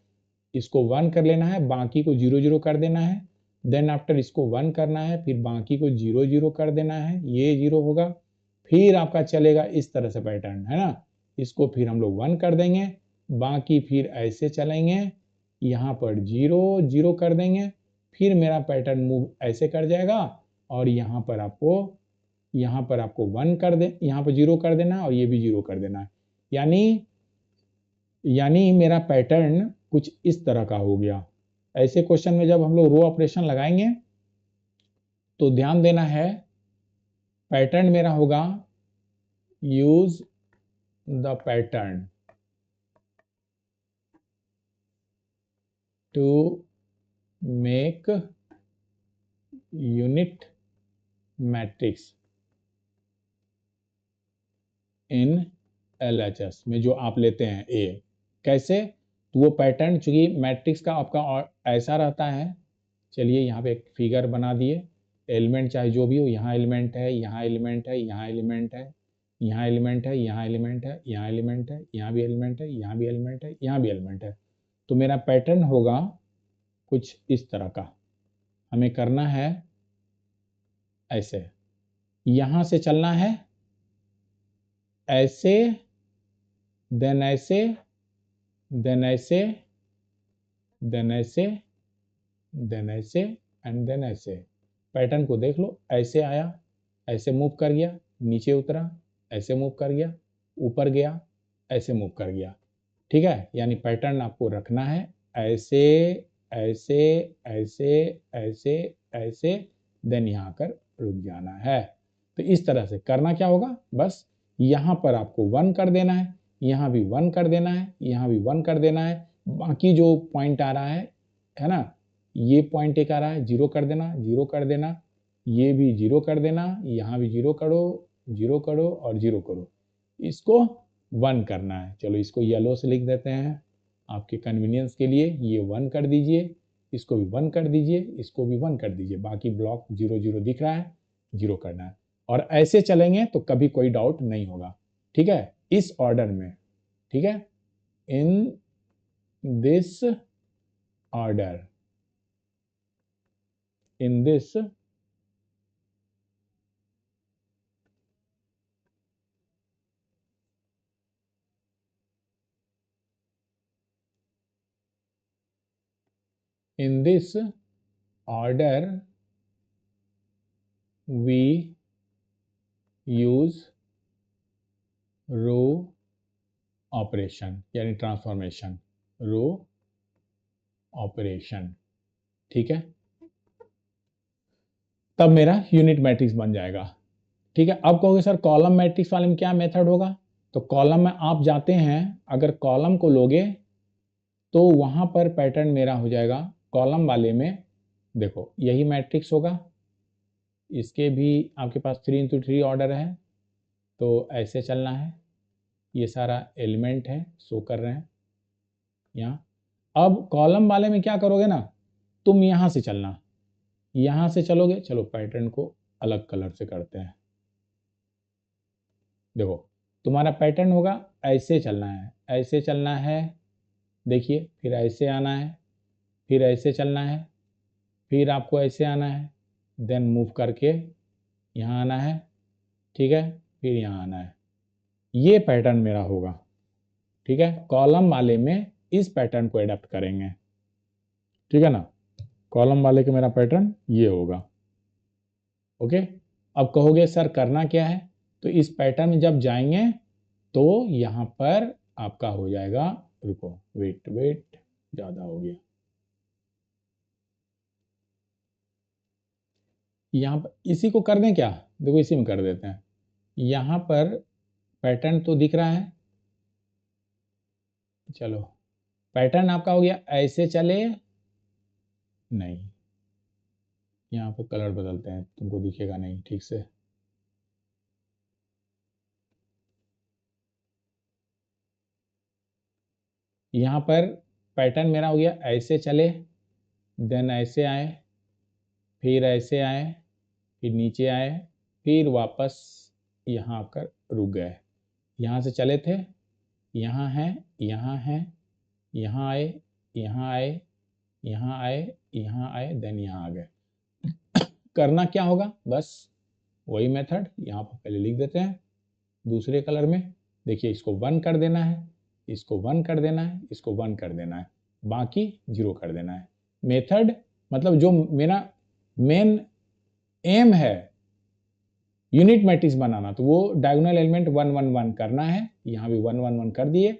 इसको 1 कर लेना है, बाकी को 0 0 कर देना है। देन आफ्टर इसको 1 करना है, फिर बाकी को 0 0 कर देना है, ये 0 होगा। फिर आपका चलेगा इस तरह से पैटर्न, है ना, इसको फिर हम लोग 1 कर देंगे, बाकी फिर ऐसे चलेंगे, यहाँ पर 0 0 कर देंगे, फिर मेरा पैटर्न मूव ऐसे कर जाएगा, और यहाँ पर आपको 1 कर दे, यहाँ पर 0 कर देना, और ये भी 0 कर देना है। यानी मेरा पैटर्न कुछ इस तरह का हो गया। ऐसे क्वेश्चन में जब हम लोग रो ऑपरेशन लगाएंगे तो ध्यान देना है, पैटर्न मेरा होगा use the pattern to make unit matrix in LHS में जो आप लेते हैं ए। कैसे? तो वो पैटर्न चूंकि मैट्रिक्स का आपका ऐसा रहता है, चलिए यहाँ पे एक फिगर बना दिए, एलिमेंट चाहे जो भी हो, यहाँ एलिमेंट है, यहाँ एलिमेंट है, यहाँ एलिमेंट है, यहाँ एलिमेंट है, यहाँ एलिमेंट है, यहाँ एलिमेंट है, यहाँ भी एलिमेंट है, यहाँ भी एलिमेंट है, यहाँ भी एलिमेंट है। तो मेरा पैटर्न होगा कुछ इस तरह का। हमें करना है ऐसे, यहाँ से चलना है ऐसे, देन ऐसे, देन ऐसे, देन ऐसे, देन ऐसे एंड देन ऐसे। पैटर्न को देख लो, ऐसे आया, ऐसे मूव कर गया, नीचे उतरा, ऐसे मूव कर गया, ऊपर गया, ऐसे मूव कर गया। ठीक है, यानी पैटर्न आपको रखना है ऐसे ऐसे ऐसे ऐसे ऐसे, देन यहाँ आकर रुक जाना है। तो इस तरह से करना क्या होगा, बस यहाँ पर आपको 1 कर देना है, यहाँ भी 1 कर देना है, यहाँ भी 1 कर देना है। बाकी जो पॉइंट आ रहा है ना, ये पॉइंट एक आ रहा है, 0 कर देना, 0 कर देना, ये भी 0 कर देना, यहाँ भी 0 करो, 0 करो और 0 करो। इसको 1 करना है। चलो इसको येलो से लिख देते हैं आपके कन्वीनियंस के लिए, ये 1 कर दीजिए, इसको भी 1 कर दीजिए, इसको भी 1 कर दीजिए। बाकी ब्लॉक 0 0 दिख रहा है, 0 करना है। और ऐसे चलेंगे तो कभी कोई डाउट नहीं होगा। ठीक है, इस ऑर्डर में। ठीक है, in this order, in this order we use row operation यानी ट्रांसफॉर्मेशन, रो ऑपरेशन। ठीक है, तब मेरा यूनिट मैट्रिक्स बन जाएगा। ठीक है, अब कहोगे सर कॉलम मैट्रिक्स वाले में क्या मेथड होगा? तो कॉलम में आप जाते हैं, अगर कॉलम को लोगे तो वहां पर पैटर्न मेरा हो जाएगा कॉलम वाले में। देखो यही मैट्रिक्स होगा, इसके भी आपके पास 3x3 ऑर्डर है, तो ऐसे चलना है। ये सारा एलिमेंट है, शो कर रहे हैं यहाँ। अब कॉलम वाले में क्या करोगे ना, तुम यहां से चलना, यहां से चलोगे। चलो पैटर्न को अलग कलर से करते हैं। देखो तुम्हारा पैटर्न होगा ऐसे चलना है, ऐसे चलना है, देखिए, फिर ऐसे आना है, फिर ऐसे चलना है, फिर आपको ऐसे आना है, देन मूव करके यहाँ आना है। ठीक है, फिर यहाँ आना है। ये पैटर्न मेरा होगा। ठीक है, कॉलम वाले में इस पैटर्न को एडप्ट करेंगे। ठीक है ना, कॉलम वाले के मेरा पैटर्न ये होगा। ओके, अब कहोगे सर करना क्या है? तो इस पैटर्न में जब जाएंगे तो यहां पर आपका हो जाएगा, रुको वेट वेट, ज्यादा हो गया, यहां पर इसी को कर दें क्या? देखो इसी में कर देते हैं। यहां पर पैटर्न तो दिख रहा है, चलो पैटर्न आपका हो गया ऐसे चले, नहीं यहाँ पर कलर बदलते हैं, तुमको दिखेगा नहीं ठीक से। यहाँ पर पैटर्न मेरा हो गया ऐसे चले, देन ऐसे आए, फिर ऐसे आए, फिर नीचे आए, फिर वापस यहाँ आकर रुक गए। यहाँ से चले थे, यहाँ है, यहाँ है, यहाँ आए, यहाँ आए, यहाँ आए, यहाँ आए, देन यहाँ आ गए। करना क्या होगा, बस वही मेथड यहाँ पर पहले लिख देते हैं दूसरे कलर में। देखिए इसको 1 कर देना है, इसको 1 कर देना है, इसको 1 कर देना है, बाकी 0 कर देना है। मेथड मतलब जो मेरा मेन एम है यूनिट मैट्रिक्स बनाना, तो वो डायगोनल एलिमेंट 1 1 1 करना है। यहाँ भी 1 1 1 कर दिए,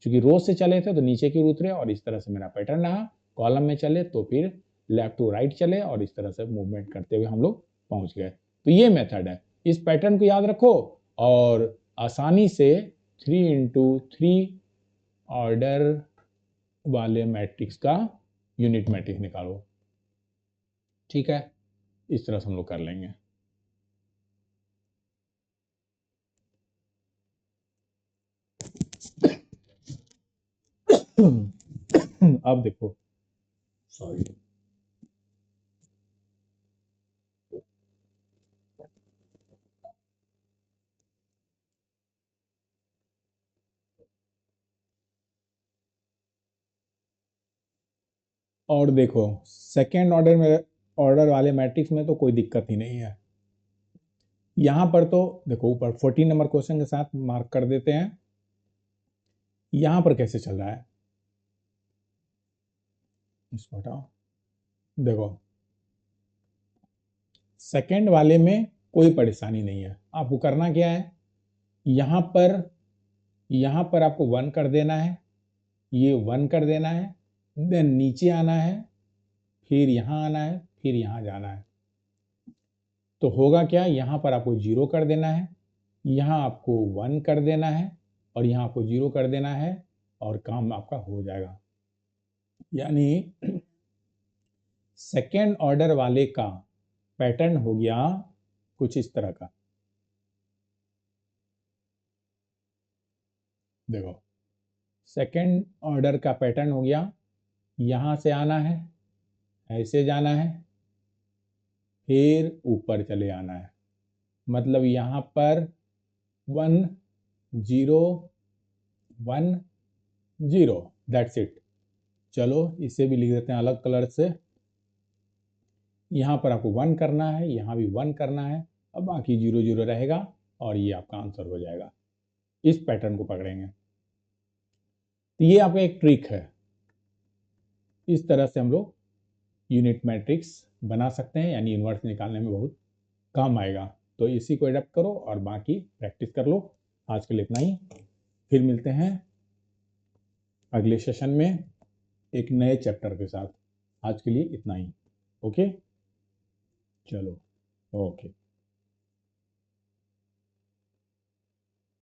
क्योंकि रो से चले थे तो नीचे की ओर उतरे, और इस तरह से मेरा पैटर्न रहा। कॉलम में चले तो फिर लेफ्ट टू राइट चले, और इस तरह से मूवमेंट करते हुए हम लोग पहुंच गए। तो ये मेथड है, इस पैटर्न को याद रखो और आसानी से 3 इंटू 3 ऑर्डर वाले मैट्रिक्स का यूनिट मैट्रिक्स निकालो। ठीक है, इस तरह से हम लोग कर लेंगे। अब देखो, सॉरी, और देखो सेकेंड ऑर्डर वाले मैट्रिक्स में तो कोई दिक्कत ही नहीं है। यहां पर तो देखो ऊपर 14 नंबर क्वेश्चन के साथ मार्क कर देते हैं। यहां पर कैसे चल रहा है इसको हटाओ। देखो सेकेंड वाले में कोई परेशानी नहीं है। आपको करना क्या है, यहां पर आपको 1 कर देना है, ये 1 कर देना है, देन नीचे आना है, फिर यहां आना है, फिर यहां जाना है। तो होगा क्या, यहां पर आपको 0 कर देना है, यहां आपको 1 कर देना है और यहां आपको 0 कर देना है और काम आपका हो जाएगा। यानी सेकेंड ऑर्डर वाले का पैटर्न हो गया कुछ इस तरह का। देखो सेकेंड ऑर्डर का पैटर्न हो गया, यहां से आना है, ऐसे जाना है, फिर ऊपर चले आना है। मतलब यहां पर 1 0 1 0, दैट्स इट। चलो इसे भी लिख देते हैं अलग कलर से। यहाँ पर आपको 1 करना है, यहाँ भी 1 करना है, अब बाकी 0 0 रहेगा और ये आपका आंसर हो जाएगा। इस पैटर्न को पकड़ेंगे। तो ये आपका एक ट्रिक है, इस तरह से हम लोग यूनिट मैट्रिक्स बना सकते हैं, यानी इन्वर्स निकालने में बहुत काम आएगा। तो इसी को एडप्ट करो और बाकी प्रैक्टिस कर लो। आज के लिए इतना ही, फिर मिलते हैं अगले सेशन में एक नए चैप्टर के साथ। आज के लिए इतना ही, ओके, चलो, ओके।